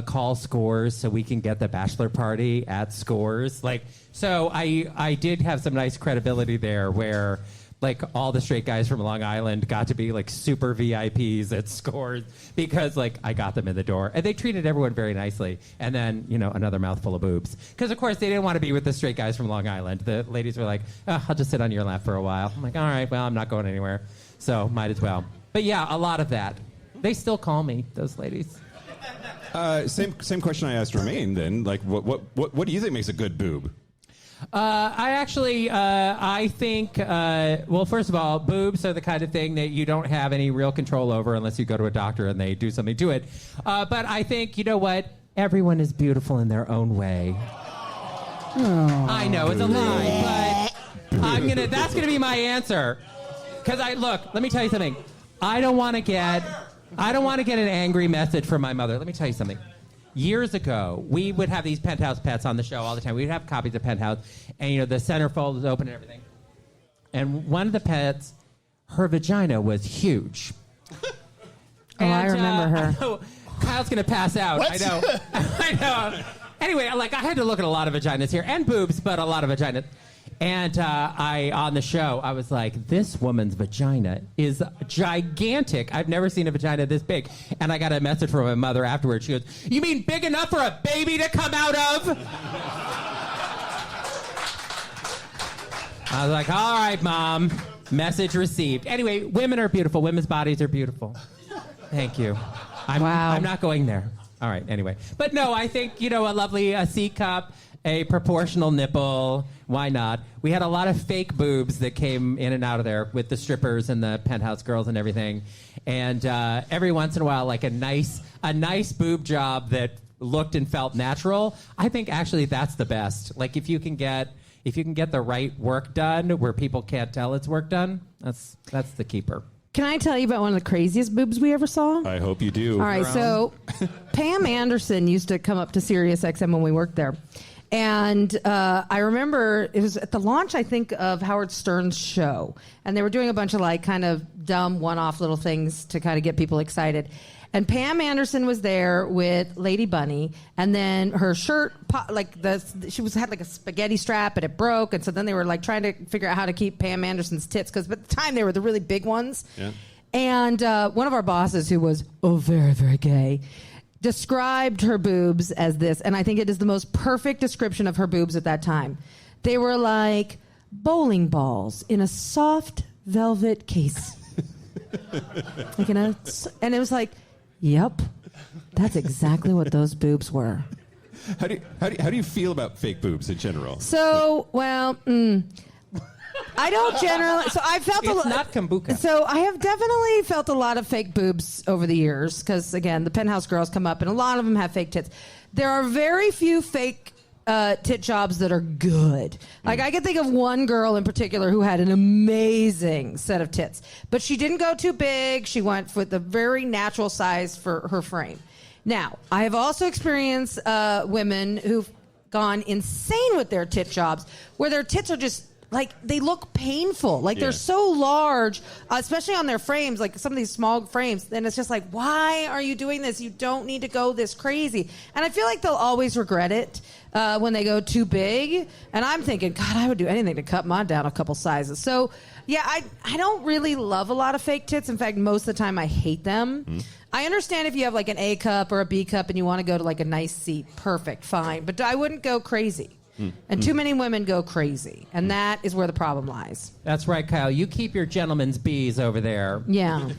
call Scores so we can get the bachelor party at Scores?" Like, so I did have some nice credibility there, where like all the straight guys from Long Island got to be like super VIPs at Scores because like I got them in the door, and they treated everyone very nicely. And then another mouthful of boobs, because of course they didn't want to be with the straight guys from Long Island. The ladies were like, "Oh, I'll just sit on your lap for a while." I'm like, "All right, well, I'm not going anywhere, so might as well." But yeah, a lot of that. They still call me, those ladies. Same question I asked Romaine then. Like, what do you think makes a good boob? I think, well, first of all, boobs are the kind of thing that you don't have any real control over unless you go to a doctor and they do something to it. But I think, you know what? Everyone is beautiful in their own way. Oh, I know, it's a lie, but that's gonna be my answer. Because let me tell you something. I don't want to get an angry message from my mother. Let me tell you something. Years ago, we would have these Penthouse pets on the show all the time. We'd have copies of Penthouse, and the centerfold was open and everything. And one of the pets, her vagina was huge. I remember her. I know, Kyle's gonna pass out. What? I know. I know. Anyway, I had to look at a lot of vaginas here, and boobs, but a lot of vaginas. And on the show, I was like, this woman's vagina is gigantic. I've never seen a vagina this big. And I got a message from my mother afterwards. She goes, "You mean big enough for a baby to come out of?" I was like, all right, Mom. Message received. Anyway, women are beautiful. Women's bodies are beautiful. Thank you. I'm not going there. All right, anyway. But no, I think, a lovely C cup, a proportional nipple. Why not? We had a lot of fake boobs that came in and out of there with the strippers and the Penthouse girls and everything. And every once in a while, like a nice boob job that looked and felt natural, I think actually that's the best. Like if you can get the right work done where people can't tell it's work done, that's the keeper. Can I tell you about one of the craziest boobs we ever saw? I hope you do. All right, so Pam Anderson used to come up to Sirius XM when we worked there. And I remember it was at the launch, I think, of Howard Stern's show. And they were doing a bunch of like kind of dumb one-off little things to kind of get people excited. And Pam Anderson was there with Lady Bunny, and then her shirt, she had like a spaghetti strap, and it broke, and so then they were like trying to figure out how to keep Pam Anderson's tits, because at the time they were the really big ones. Yeah. And one of our bosses, who was very, very gay, described her boobs as this, and I think it is the most perfect description of her boobs at that time. They were like bowling balls in a soft velvet case. And it was like, yep, that's exactly what those boobs were. How do you feel about fake boobs in general? So, well, I don't generally. So I felt It's not kombucha. So I have definitely felt a lot of fake boobs over the years because, again, the Penthouse girls come up and a lot of them have fake tits. There are very few fake tit jobs that are good. Like I can think of one girl in particular who had an amazing set of tits, but she didn't go too big. She went with a very natural size for her frame. Now, I have also experienced women who've gone insane with their tit jobs, where their tits are just like, they look painful. Like they're so large, especially on their frames, like some of these small frames. And it's just like, why are you doing this? You don't need to go this crazy. And I feel like they'll always regret it when they go too big. And I'm thinking, God, I would do anything to cut mine down a couple sizes. So, yeah, I don't really love a lot of fake tits. In fact, most of the time I hate them. I understand if you have like an A cup or a B cup and you want to go to like a nice seat. Perfect, fine. But I wouldn't go crazy. And too many women go crazy. And that is where the problem lies. That's right, Kyle. You keep your gentleman's bees over there. Yeah.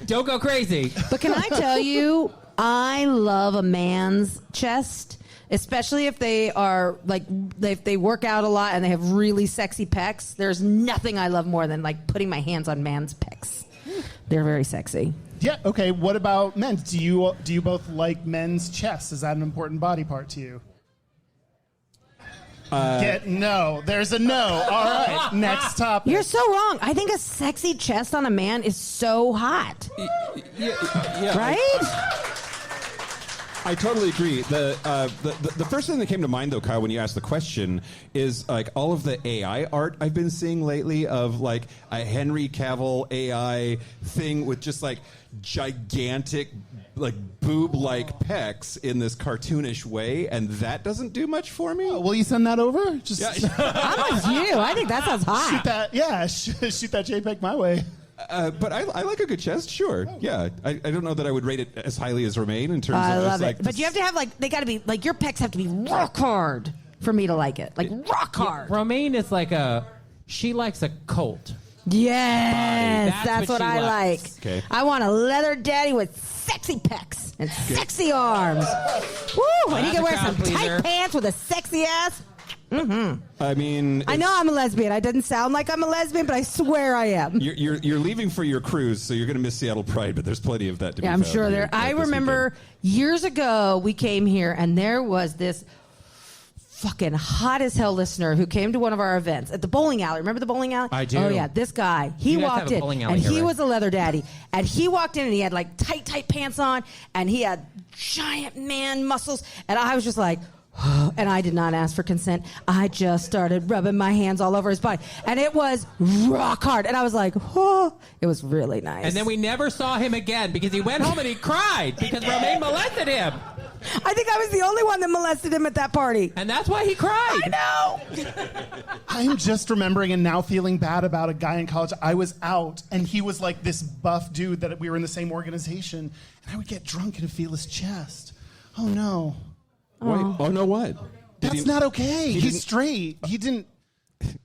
Don't go crazy. But can I tell you, I love a man's chest, especially if they are like, if they work out a lot and they have really sexy pecs. There's nothing I love more than like putting my hands on man's pecs. They're very sexy. Yeah. Okay. What about men? Do you both like men's chests? Is that an important body part to you? No. There's a no. All right. Next topic. You're so wrong. I think a sexy chest on a man is so hot. Yeah, right? I totally agree. The first thing that came to mind, though, Kyle, when you asked the question, is like all of the AI art I've been seeing lately of like a Henry Cavill AI thing with just like gigantic, like boob-like pecs in this cartoonish way, and that doesn't do much for me. Will you send that over? Just I'm with you. I think that sounds hot. shoot that. Yeah, shoot that JPEG my way. But I like a good chest, sure. Yeah, I don't know that I would rate it as highly as Romaine in terms I of love just it. like. But you have to have like, they got to be like, your pecs have to be rock hard for me to like it. Like rock hard. Romaine is like she likes a Colt. Yes, That's that's what what she I like. likes. Okay. I want a leather daddy with sexy pecs and sexy arms. Woo! And he That's can a wear crowd some pleaser. tight pants with a sexy ass. I mean, I know I'm a lesbian. I didn't sound like I'm a lesbian, but I swear I am. You're leaving for your cruise, so you're going to miss Seattle Pride, but there's plenty of that to be Yeah, I'm found sure here there. I this remember years ago we came here and there was this fucking hot as hell listener who came to one of our events at the bowling alley. Remember the bowling alley? I do. Oh yeah, this guy. He You guys walked have a in bowling alley and here, he right? was a leather daddy. And he walked in and he had like tight pants on and he had giant man muscles. And I was just like, and I did not ask for consent. I just started rubbing my hands all over his body. And it was rock hard. And I was like, oh, it was really nice. And then we never saw him again because he went home and he cried because Romaine molested him. I think I was the only one that molested him at that party. And that's why he cried. I know. I'm just remembering and now feeling bad about a guy in college. I was out, and he was like this buff dude that we were in the same organization, and I would get drunk and feel his chest. Oh, no. Wait, oh no, what? Did That's he- not okay. he He's didn't- straight. He didn't...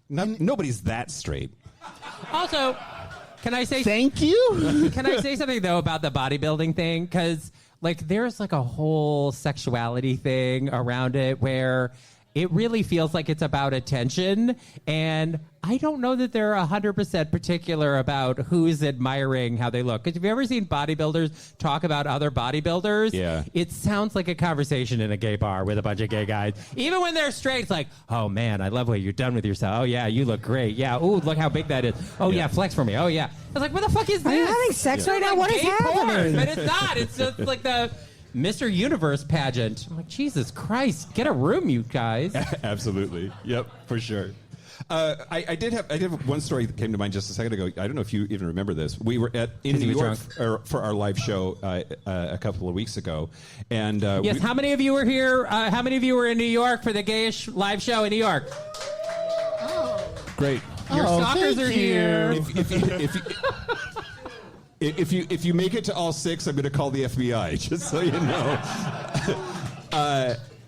Nobody's that straight. Also, can I say Thank you? Can I say something though about the bodybuilding thing? Because like there's like a whole sexuality thing around it where it really feels like it's about attention, and I don't know that they're 100% particular about who's admiring how they look. Because have you ever seen bodybuilders talk about other bodybuilders? Yeah. It sounds like a conversation in a gay bar with a bunch of gay guys. Even when they're straight, it's like, oh, man, I love what you're done with yourself. Oh, yeah, you look great. Yeah, ooh, look how big that is. Oh, yeah, flex for me. Oh, yeah. I was like, what the fuck is this? Are you having sex right now? Like What is gay porn, happening? but it's not. It's just like the Mr. Universe pageant. I'm like, Jesus Christ, get a room, you guys. Absolutely. Yep, for sure. I did have one story that came to mind just a second ago. I don't know if you even remember this. We were in New York for our live show a couple of weeks ago, and yes. How many of you were here? How many of you were in New York for the Gayish live show in New York? Great. Your stalkers are here. If you make it to all 6, I'm going to call the FBI, just so you know.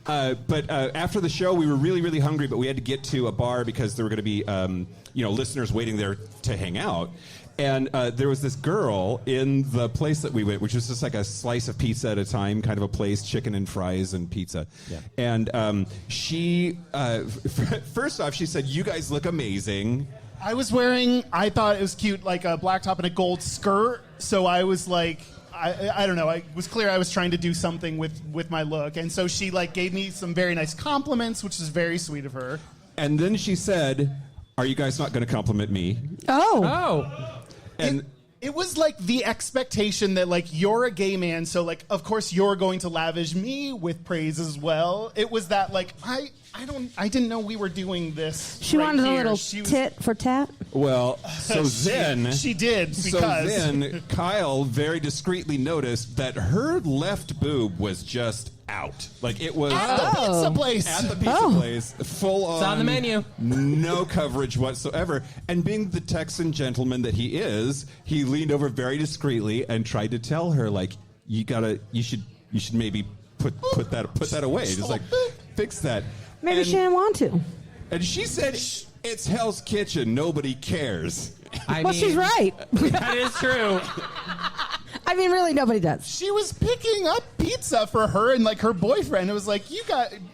But after the show, we were really, really hungry, but we had to get to a bar because there were going to be, listeners waiting there to hang out. And there was this girl in the place that we went, which was just like a slice of pizza at a time, kind of a place, chicken and fries and pizza. Yeah. And she, first off, she said, "You guys look amazing." I was wearing, I thought it was cute, like a black top and a gold skirt. So I was like, I don't know. I was clear I was trying to do something with my look. And so she like gave me some very nice compliments, which is very sweet of her. And then she said, "Are you guys not going to compliment me?" Oh. And it was like the expectation that like you're a gay man, so like of course you're going to lavish me with praise as well. It was that like I didn't know we were doing this. She right wanted here. a little She was- tit for tat. well, so then she did because So then Kyle very discreetly noticed that her left boob was just out. Like it was at the pizza place. at the pizza place, full on. It's on the menu. No coverage whatsoever. And being the Texan gentleman that he is, he leaned over very discreetly and tried to tell her, like, you should maybe put that away. Just like fix that. Maybe she didn't want to. And she said, "It's Hell's Kitchen. Nobody cares." Well, she's right. That is true. I mean, really, nobody does. She was picking up pizza for her and like her boyfriend. It was like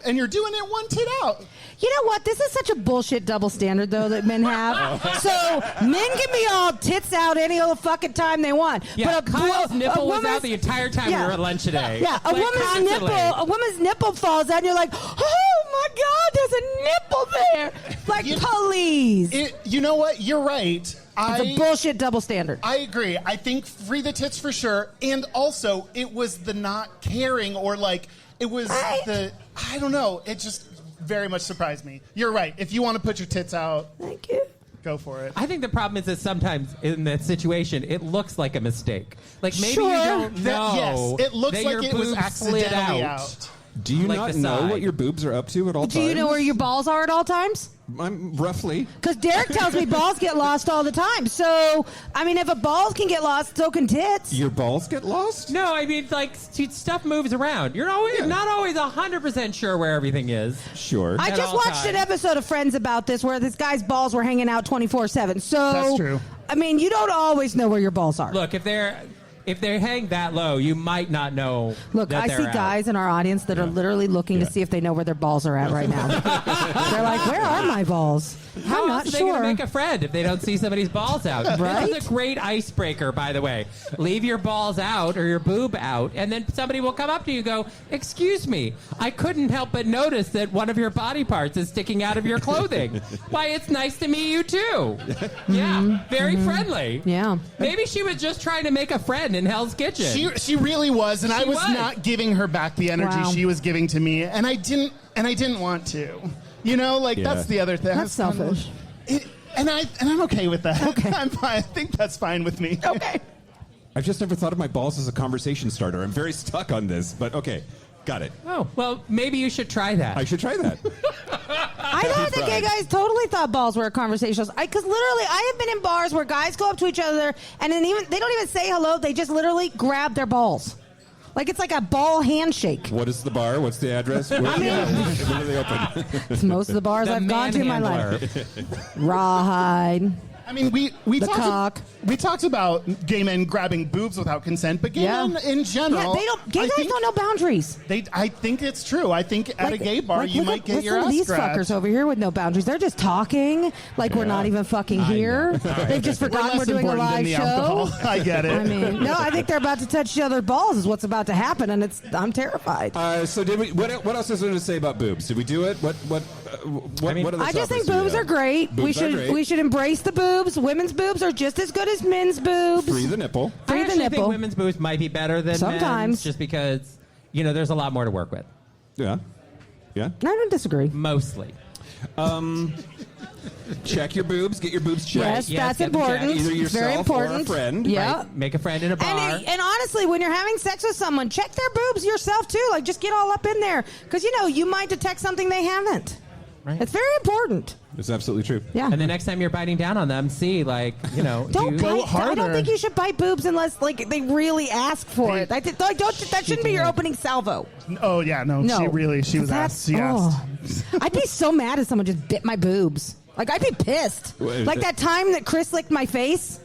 and you're doing it one tit out. You know what? This is such a bullshit double standard, though, that men have. So men can be all tits out any old fucking time they want. Yeah, but Kyle's nipple was out the entire time we were at lunch today. Yeah, a Like, woman's nipple falls out, and you're like, oh my God, there's a nipple there. Like, please. You know what? You're right. It's a bullshit double standard. I agree. I think free the tits for sure. And also, it was the not caring or like, it was I don't know. It just very much surprised me. You're right. If you want to put your tits out, Thank you. go for it. I think the problem is that sometimes in that situation, it looks like a mistake. Like maybe Sure. you don't know. Yes, it looks that like your it was boobs slid accidentally out. Do you Like not the know side. what your boobs are up to at all times? Do you know where your balls are at all times? I'm roughly. Because Derek tells me balls get lost all the time. So, I mean, if a balls can get lost, so can tits. Your balls get lost? No, I mean, like, stuff moves around. You're not always 100% sure where everything is. Sure. I At just all watched an times. episode of Friends about this where this guy's balls were hanging out 24/7. So, That's true. I mean, you don't always know where your balls are. Look, if they hang that low, you might not know. Look, that I they're see out. guys in our audience that are literally looking to see if they know where their balls are at right now. They're like, where are my balls? How I'm else not are they going sure. to make a friend if they don't see somebody's balls out? Right? This is a great icebreaker, by the way. Leave your balls out or your boob out, and then somebody will come up to you and go, "Excuse me, I couldn't help but notice that one of your body parts is sticking out of your clothing. Why, it's nice to meet you, too." Yeah, very friendly. Yeah. Maybe she was just trying to make a friend in Hell's Kitchen. She really was, and I She was was. not giving her back the energy Wow. she was giving to me, and I didn't want to. You know, like Yeah. that's the other thing. That's selfish. And I'm okay with that. Okay. I'm fine. I think that's fine with me. Okay. I've just never thought of my balls as a conversation starter. I'm very stuck on this, but okay. Got it. Oh, well, maybe you should try that. I should try that. I thought that gay guys totally thought balls were conversations. Because literally, I have been in bars where guys go up to each other and then they don't even say hello. They just literally grab their balls. Like it's like a ball handshake. What is the bar? What's the address? When are they open? Most of the bars The I've gone to in my manhandler. life. Rawhide. I mean, we talked about gay men grabbing boobs without consent, but gay men in general, Gay guys don't know boundaries. I think it's true. I think at a gay bar you might get your ass these grabbed. fuckers over here with no boundaries. They're just talking like we're not even fucking here. They've just forgotten we're doing a live show. I get it. I mean, no, I think they're about to touch each other's balls is what's about to happen, and I'm terrified. So did we? What else is there to say about boobs? Did we do it? What are the I just think topics boobs are great. Boobs are great. We should embrace the boobs. Women's boobs are just as good as men's boobs. Free the nipple. I Free the actually think nipple. women's boobs might be better than Sometimes. men's, just because there's a lot more to work with. Yeah. I don't disagree. Mostly. Check your boobs. Get your boobs checked. Yes, that's get them checked. important. Either It's yourself very important. or a friend. Yeah. Right? Make a friend in a bar. And honestly, when you're having sex with someone, check their boobs yourself too. Like, just get all up in there, because you might detect something they haven't. Right. It's very important. It's absolutely true. Yeah. And the next time you're biting down on them, see, don't Go bite. I harder. don't think you should bite boobs unless they really ask for it. That shouldn't be your opening salvo. Oh yeah, no. She was asked. She asked. I'd be so mad if someone just bit my boobs. Like, I'd be pissed. Like that time that Chris licked my face.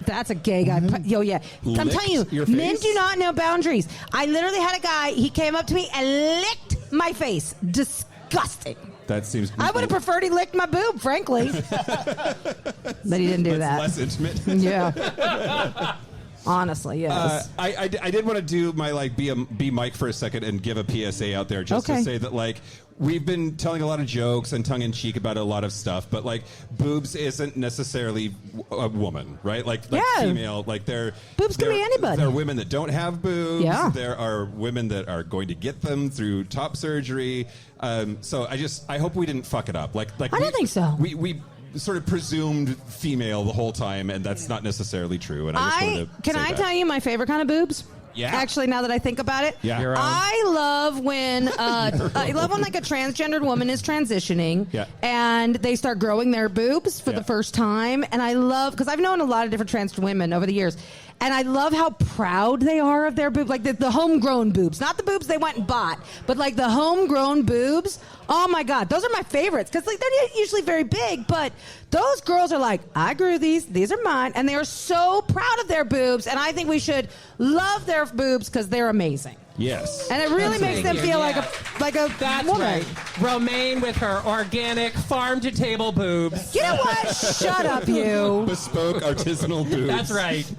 That's a gay guy. Yo, yeah. I'm telling you, men do not know boundaries. I literally had a guy, he came up to me and licked my face. Disgusting. That seems. I would have preferred he licked my boob, frankly. But he didn't do that. Less intimate. Yeah. Honestly, yes. I did want to do my be Mike for a second and give a PSA out there just to say that we've been telling a lot of jokes and tongue in cheek about a lot of stuff, but boobs isn't necessarily a woman, right? Like female, boobs can be anybody. There are women that don't have boobs. Yeah. There are women that are going to get them through top surgery. So I hope we didn't fuck it up. I don't think so. We sort of presumed female the whole time, and that's not necessarily true. And I just wanted to Can say I that. tell you my favorite kind of boobs? Yeah. Actually, now that I think about it, Yeah. Your own. I love when a transgendered woman is transitioning, Yeah. and they start growing their boobs for the first time. And I love, because I've known a lot of different trans women over the years, and I love how proud they are of their boobs, like the homegrown boobs, not the boobs they went and bought, but like the homegrown boobs. Oh my God, those are my favorites, because they're usually very big, but those girls are like, I grew these are mine, and they are so proud of their boobs, and I think we should love their boobs because they're amazing. Yes. And it really makes them feel like a That's woman. right. Romaine with her organic farm-to-table boobs. You know what? Shut up, you. Bespoke artisanal boobs. That's right.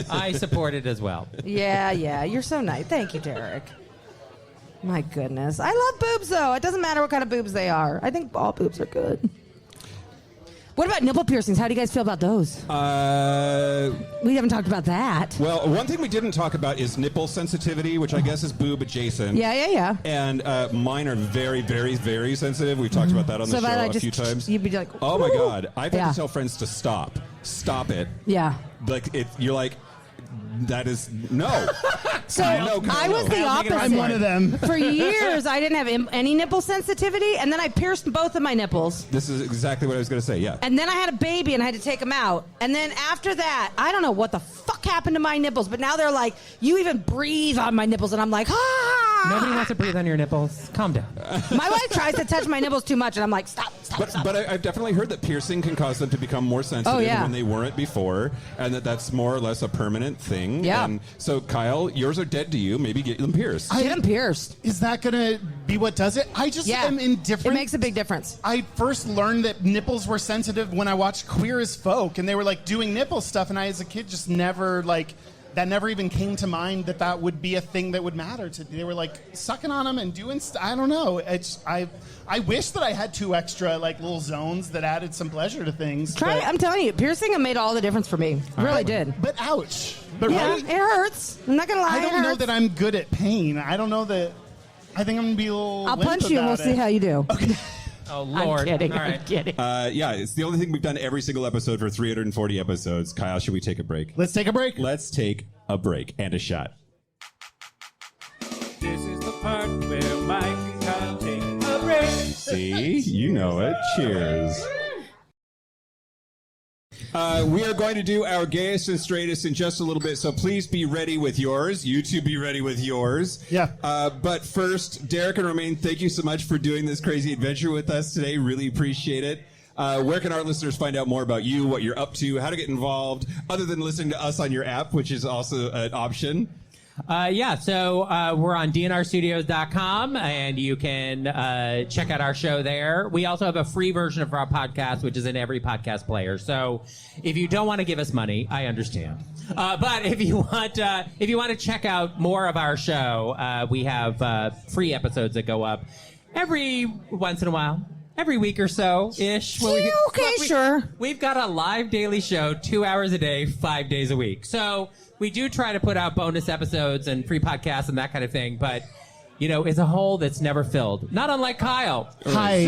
I support it as well. Yeah. You're so nice. Thank you, Derek. My goodness. I love boobs, though. It doesn't matter what kind of boobs they are. I think all boobs are good. What about nipple piercings? How do you guys feel about those? We haven't talked about that. Well, one thing we didn't talk about is nipple sensitivity, which I guess is boob adjacent. Yeah. And mine are very, very, very sensitive. We've talked about that on the show a few times. You'd be like, oh my God. I've had Yeah. to tell friends to stop. Stop it. Yeah. You're like, that is no. So No, I was the opposite. I'm one of them. For years, I didn't have any nipple sensitivity, and then I pierced both of my nipples. This is exactly what I was going to say, yeah. And then I had a baby, and I had to take them out. And then after that, I don't know what the fuck happened to my nipples, but now they're like, you even breathe on my nipples, and I'm like, Nobody wants to breathe on your nipples. Calm down. My wife tries to touch my nipples too much, and I'm like, stop. But I've definitely heard that piercing can cause them to become more sensitive when they weren't before, and that's more or less a permanent thing. Yeah. And so, Kyle, yours are dead to you. Maybe get them pierced. Get them pierced. Is that going to be what does it? I just am indifferent. It makes a big difference. I first learned that nipples were sensitive when I watched Queer as Folk, and they were doing nipple stuff, and I, as a kid, just never that never even came to mind that would be a thing that would matter to. They were sucking on them and doing I don't know. I wish that I had 2 extra little zones that added some pleasure to things. I'm telling you, piercing made all the difference for me. Really did. But ouch. But Yeah, really, it hurts. I'm not gonna lie. I don't know that I'm good at pain. I don't know that. I think I'm gonna be a little. I'll limp punch you and we'll about see it. how you do. Okay. Oh, Lord. I'm kidding. All right. I'm kidding. Yeah, it's the only thing we've done every single episode for 340 episodes. Kyle, should we take a break? Let's take a break. Let's take a break and a shot. This is the part where Mike and Kyle take a break. See? You know it. Cheers. We are going to do our gayest and straightest in just a little bit, so please be ready with yours. You two be ready with yours. Yeah. But first, Derek and Romaine, thank you so much for doing this crazy adventure with us today. Really appreciate it. Where can our listeners find out more about you, what you're up to, how to get involved, other than listening to us on your app, which is also an option? So we're on dnrstudios.com, and you can check out our show there. We also have a free version of our podcast, which is in every podcast player. So if you don't want to give us money, I understand. But if you want to check out more of our show, we have free episodes that go up every once in a while. Every week or so ish. Sure. We've got a live daily show, 2 hours a day, 5 days a week. So we do try to put out bonus episodes and free podcasts and that kind of thing, but it's a hole that's never filled. Not unlike Kyle. Hi.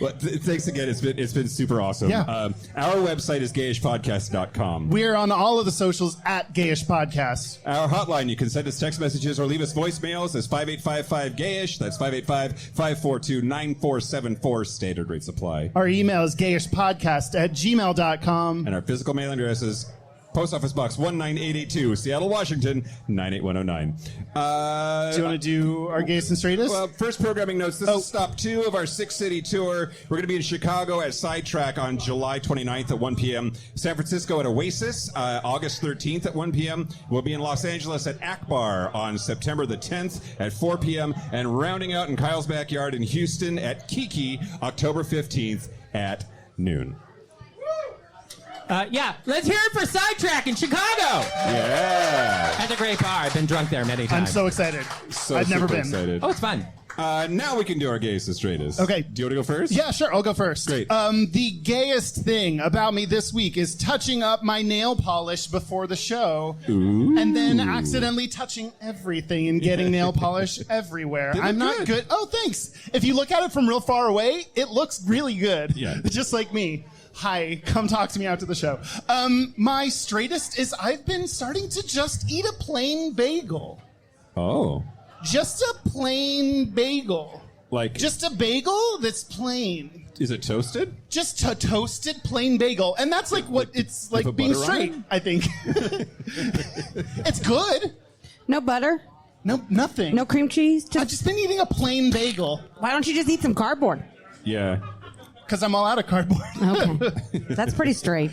Well, thanks again. It's been super awesome. Yeah. Our website is gayishpodcast.com. We're on all of the socials at Gayish Podcast. Our hotline, you can send us text messages or leave us voicemails. That's 5855-GAYISH. That's 585-542-9474. Standard rate supply. Our email is gayishpodcast@gmail.com. And our physical mailing address is Post Office Box 19882, Seattle, Washington, 98109. Do you want to do our Gayest and Straightest? Well, first programming notes. This is stop 2 of our 6-city tour. We're going to be in Chicago at Sidetrack on July 29th at 1 p.m. San Francisco at Oasis, August 13th at 1 p.m. We'll be in Los Angeles at Akbar on September the 10th at 4 p.m. And rounding out in Kyle's backyard in Houston at Kiki, October 15th at noon. Let's hear it for Sidetrack in Chicago. Yeah. That's a great bar. I've been drunk there many times. I'm so excited. I've never been. Excited. Oh, it's fun. Now we can do our Gayest and Straightest. Okay. Do you want to go first? Yeah, sure. I'll go first. Great. The gayest thing about me this week is touching up my nail polish before the show and then accidentally touching everything and getting nail polish everywhere. They look I'm not good. Oh, thanks. If you look at it from real far away, it looks really good. Yeah. Just like me. Hi, come talk to me after the show. My straightest is I've been starting to just eat a plain bagel. Oh. Just a plain bagel. Like, Just a bagel that's plain. is it toasted? Just a toasted plain bagel. And that's like what it's with like being butter on straight, it? I think. It's good. No butter? No, nothing. No cream cheese? I've just been eating a plain bagel Why don't you just eat some cardboard? Yeah. because I'm all out of cardboard. Okay. That's pretty straight.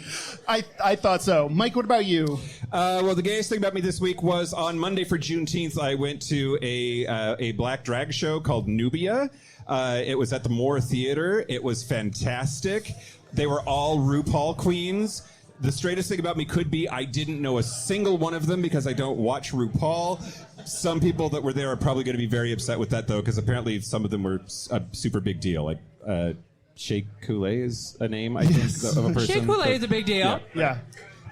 I thought so. Mike, what about you? Well, the gayest thing about me this week was on Monday for Juneteenth, I went to a black drag show called Nubia. It was at the Moore Theater. It was fantastic. They were all RuPaul queens. The straightest thing about me could be I didn't know a single one of them because I don't watch RuPaul. Some people that were there are probably going to be very upset with that, though, because apparently some of them were a super big deal. Like Shea Coulee is a name, I think, of a person. Shea Coulee is a big deal. Yeah.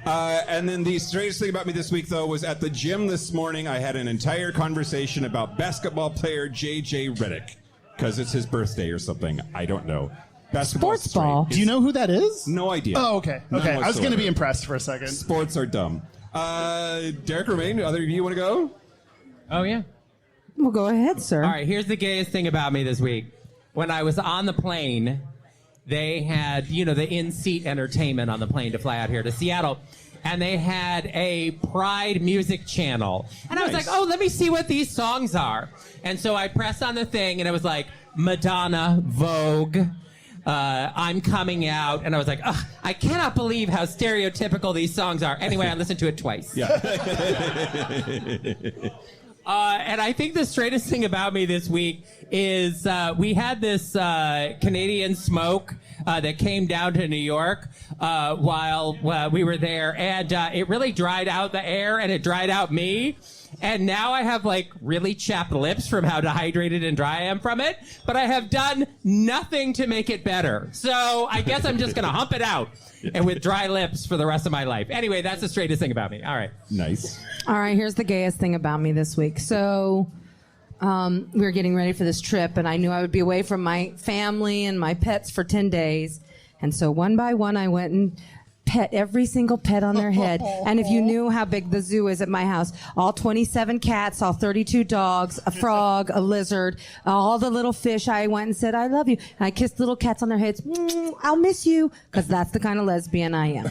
And then the strangest thing about me this week, though, was at the gym this morning, I had an entire conversation about basketball player J.J. Redick, because it's his birthday or something. I don't know. Basketball's Sports ball. Do you know who that is? No idea. Oh, okay. None Okay. I was going to be whatsoever. impressed for a second. Sports are dumb. Derek Romaine, either of you want to go? Oh, yeah. Well, go ahead, sir. All right, here's the gayest thing about me this week. When I was on the plane, they had, the in-seat entertainment on the plane to fly out here to Seattle. And they had a Pride music channel. And I was Nice. like, oh, let me see what these songs are. And so I pressed on the thing, and it was like, Madonna, Vogue, I'm Coming Out. And I was like, ugh, I cannot believe how stereotypical these songs are. Anyway, I listened to it twice. Yeah. And I think the straightest thing about me this week is we had this Canadian smoke that came down to New York while we were there, and it really dried out the air, and it dried out me. And now I have really chapped lips from how dehydrated and dry I am from it, but I have done nothing to make it better. So I guess I'm just going to hump it out and with dry lips for the rest of my life. Anyway, that's the straightest thing about me. All right. Nice. All right, here's the gayest thing about me this week. So we were getting ready for this trip, and I knew I would be away from my family and my pets for 10 days. And so one by one, I went and pet every single pet on their head. And if you knew how big the zoo is at my house, all 27 cats, all 32 dogs, a frog, a lizard, all the little fish, I went and said, I love you. And I kissed little cats on their heads. I'll miss you. Because that's the kind of lesbian I am.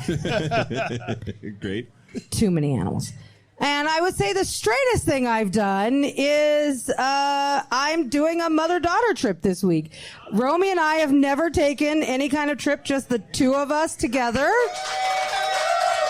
Great. Too many animals. And I would say the straightest thing I've done is I'm doing a mother-daughter trip this week. Romy and I have never taken any kind of trip, just the two of us together.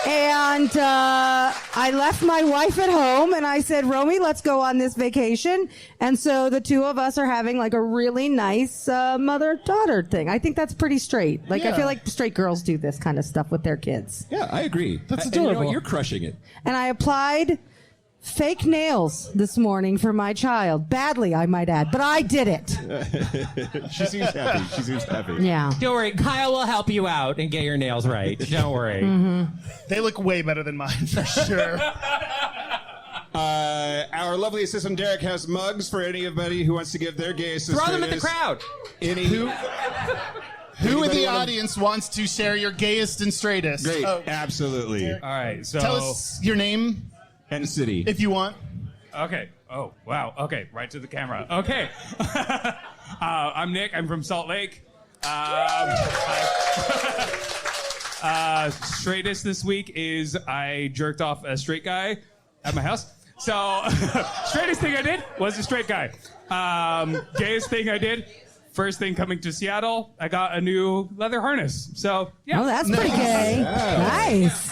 And I left my wife at home and I said, Romy, let's go on this vacation. And so the two of us are having like a really nice mother-daughter thing. I think that's pretty straight. Like, I feel like straight girls do this kind of stuff with their kids. Yeah, I agree. That's And you know adorable. what? You're crushing it. And I applied fake nails this morning for my child. Badly, I might add, but I did it. She seems happy. She seems happy. Yeah. Don't worry, Kyle will help you out and get your nails right. Don't worry. They look way better than mine, for sure. Our lovely assistant Derek has mugs for anybody who wants to give their gayest. Throw them at the crowd. Who Who in the audience wants to share your gayest and straightest? Great, Oh, absolutely. All right, so tell us your name, And city. if you want. Okay. Oh, wow. Okay, right to the camera. Okay. I'm Nick. I'm from Salt Lake. Straightest this week is I jerked off a straight guy at my house. So, straightest thing I did was a straight guy. Gayest thing I did, first thing coming to Seattle, I got a new leather harness. So, yeah. Oh, that's pretty gay. Nice.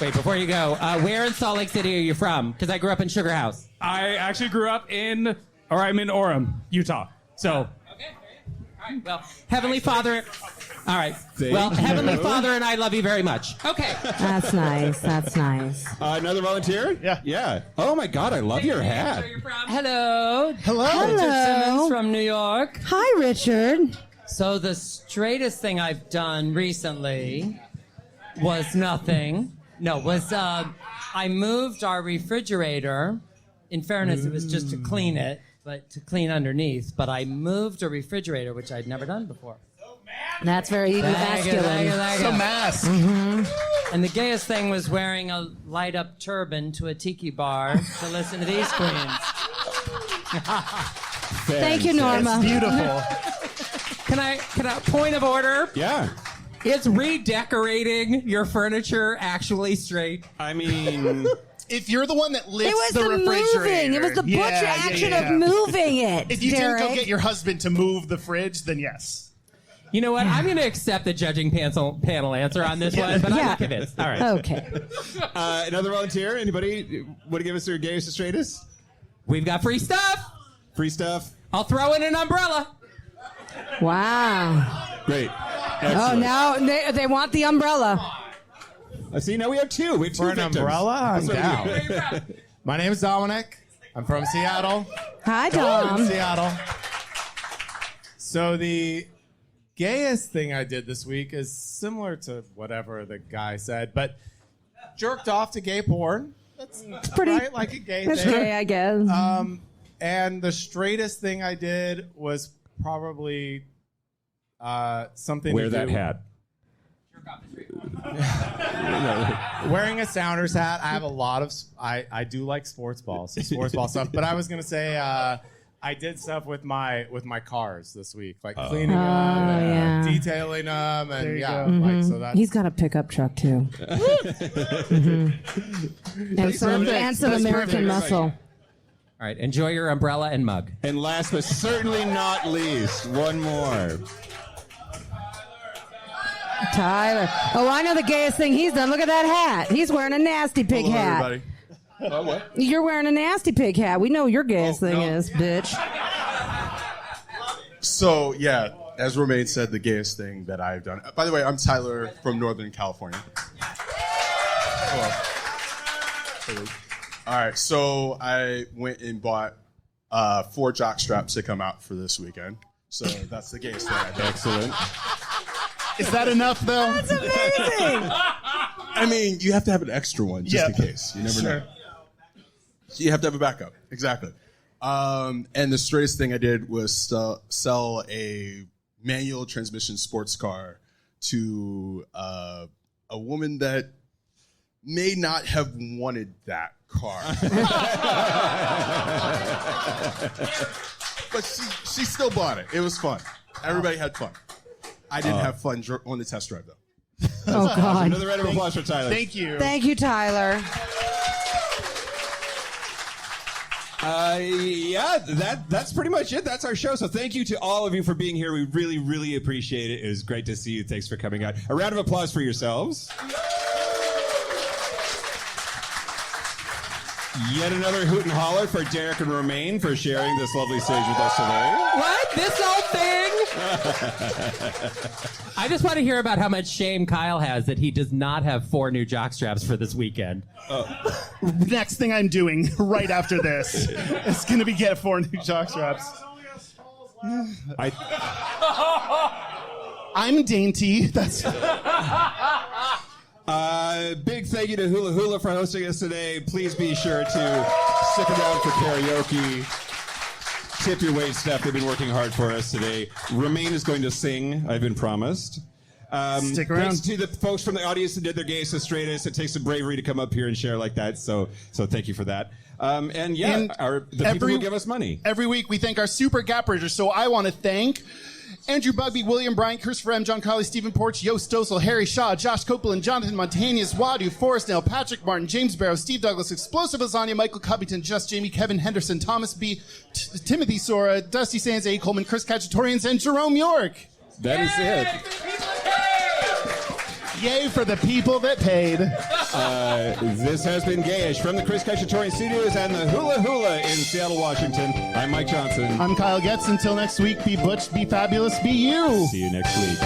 Wait, before you go, where in Salt Lake City are you from? Because I grew up in Sugar House. I actually grew up I'm in Orem, Utah. So, Okay. All right. Well, Heavenly Father. All right. Thank Well, you. Heavenly Father and I love you very much. Okay. That's nice. That's nice. Another volunteer? Yeah. Yeah. Oh my God, I love your hat. Where you're from? Hello. Hello. Richard Simmons Hello. from New York. Hi, Richard. So the straightest thing I've done recently was nothing. No, was I moved our refrigerator. In fairness, it was just to clean it, but to clean underneath. But I moved a refrigerator, which I'd never done before. That's very masculine. So mask. And the gayest thing was wearing a light-up turban to a tiki bar to listen to these queens. Thank you, Norma. Beautiful. Can I point of order? Yeah. Is redecorating your furniture actually straight? I mean, If you're the one that lifts It was the the refrigerator. moving. It was the butch Yeah, action yeah. of moving it. If you Derek. didn't go get your husband to move the fridge, then yes. You know what? I'm going to accept the judging panel answer on this one, but I'm Yeah. not convinced. All right. Okay. another volunteer? Anybody want to give us their gayest and straightest? We've got free stuff. Free stuff? I'll throw in an umbrella. Wow. Great. Oh, Excellent. now they want the umbrella. See, now we have two. We have two For an victims. umbrella, I'm That's what we down. do. My name is Dominic. I'm from Seattle. Hi, From Dom. Seattle. So the gayest thing I did this week is similar to whatever the guy said, but jerked off to gay porn. That's pretty- right, like a gay That's thing. gay, I guess. And the straightest thing I did was probably something Wear to that do- hat. Wearing a Sounders hat. I have a lot of. I do like sports balls, so sports ball stuff. But I was gonna say I did stuff with my cars this week, like cleaning them, yeah. and detailing them, and you yeah, go. like so that's. He's got a pickup truck too. And some That's American perfect. muscle. All right. Enjoy your umbrella and mug. And last but certainly not least, one more. Tyler. Oh, I know the gayest thing he's done. Look at that hat. He's wearing a nasty pig Hello, hat. everybody. Oh, what? You're wearing a nasty pig hat. We know what your gayest Oh, thing no. is, bitch. So, yeah, as Romaine said, the gayest thing that I've done. By the way, I'm Tyler from Northern California. Hello. All right, so I went and bought 4 jock straps to come out for this weekend. So that's the gayest thing I did. Excellent. Is that enough, though? That's amazing. I mean, you have to have an extra one just in Yeah. case. You never know. So you have to have a backup. Exactly. And the straightest thing I did was sell a manual transmission sports car to a woman that may not have wanted that car. But she still bought it. It was fun. Everybody had fun. I didn't have fun on the test drive, though. Oh, God. Another round of applause for Tyler. Thank you. Thank you, Tyler. Yeah, that's pretty much it. That's our show. So thank you to all of you for being here. We really, really appreciate it. It was great to see you. Thanks for coming out. A round of applause for yourselves. Yet another hoot and holler for Derek and Romaine for sharing this lovely stage with us today. What? This old thing? I just want to hear about how much shame Kyle has that he does not have 4 new jock straps for this weekend. Next thing I'm doing right after this is going to be get 4 new jock straps. I'm dainty. That's. Big thank you to Hula Hula for hosting us today. Please be sure to stick around for karaoke. Tip your wait staff. They've been working hard for us today. Romaine is going to sing. I've been promised. Stick around. Thanks to the folks from the audience who did their Gayest and Straightest. It takes some bravery to come up here and share like that. So thank you for that. And yeah, And the people who give us money. Every week we thank our super gap bridgers. So I want to thank Andrew Bugby, William Bryant, Christopher M., John Colley, Stephen Porch, Yost Stossel, Harry Shaw, Josh Copeland, Jonathan Montanius, Wadu, Forrest Nail, Patrick Martin, James Barrow, Steve Douglas, Explosive Lasagna, Michael Covington, Just Jamie, Kevin Henderson, Thomas B., Timothy Sora, Dusty Sands, A. Coleman, Chris Cacciatorians, and Jerome York. That is it. Yay for the people that paid. This has been Gayish from the Chris Cacciatorian Studios and the Hula Hula in Seattle, Washington. I'm Mike Johnson. I'm Kyle Getz. Until next week, be butch, be fabulous, be you. See you next week.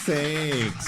Thanks.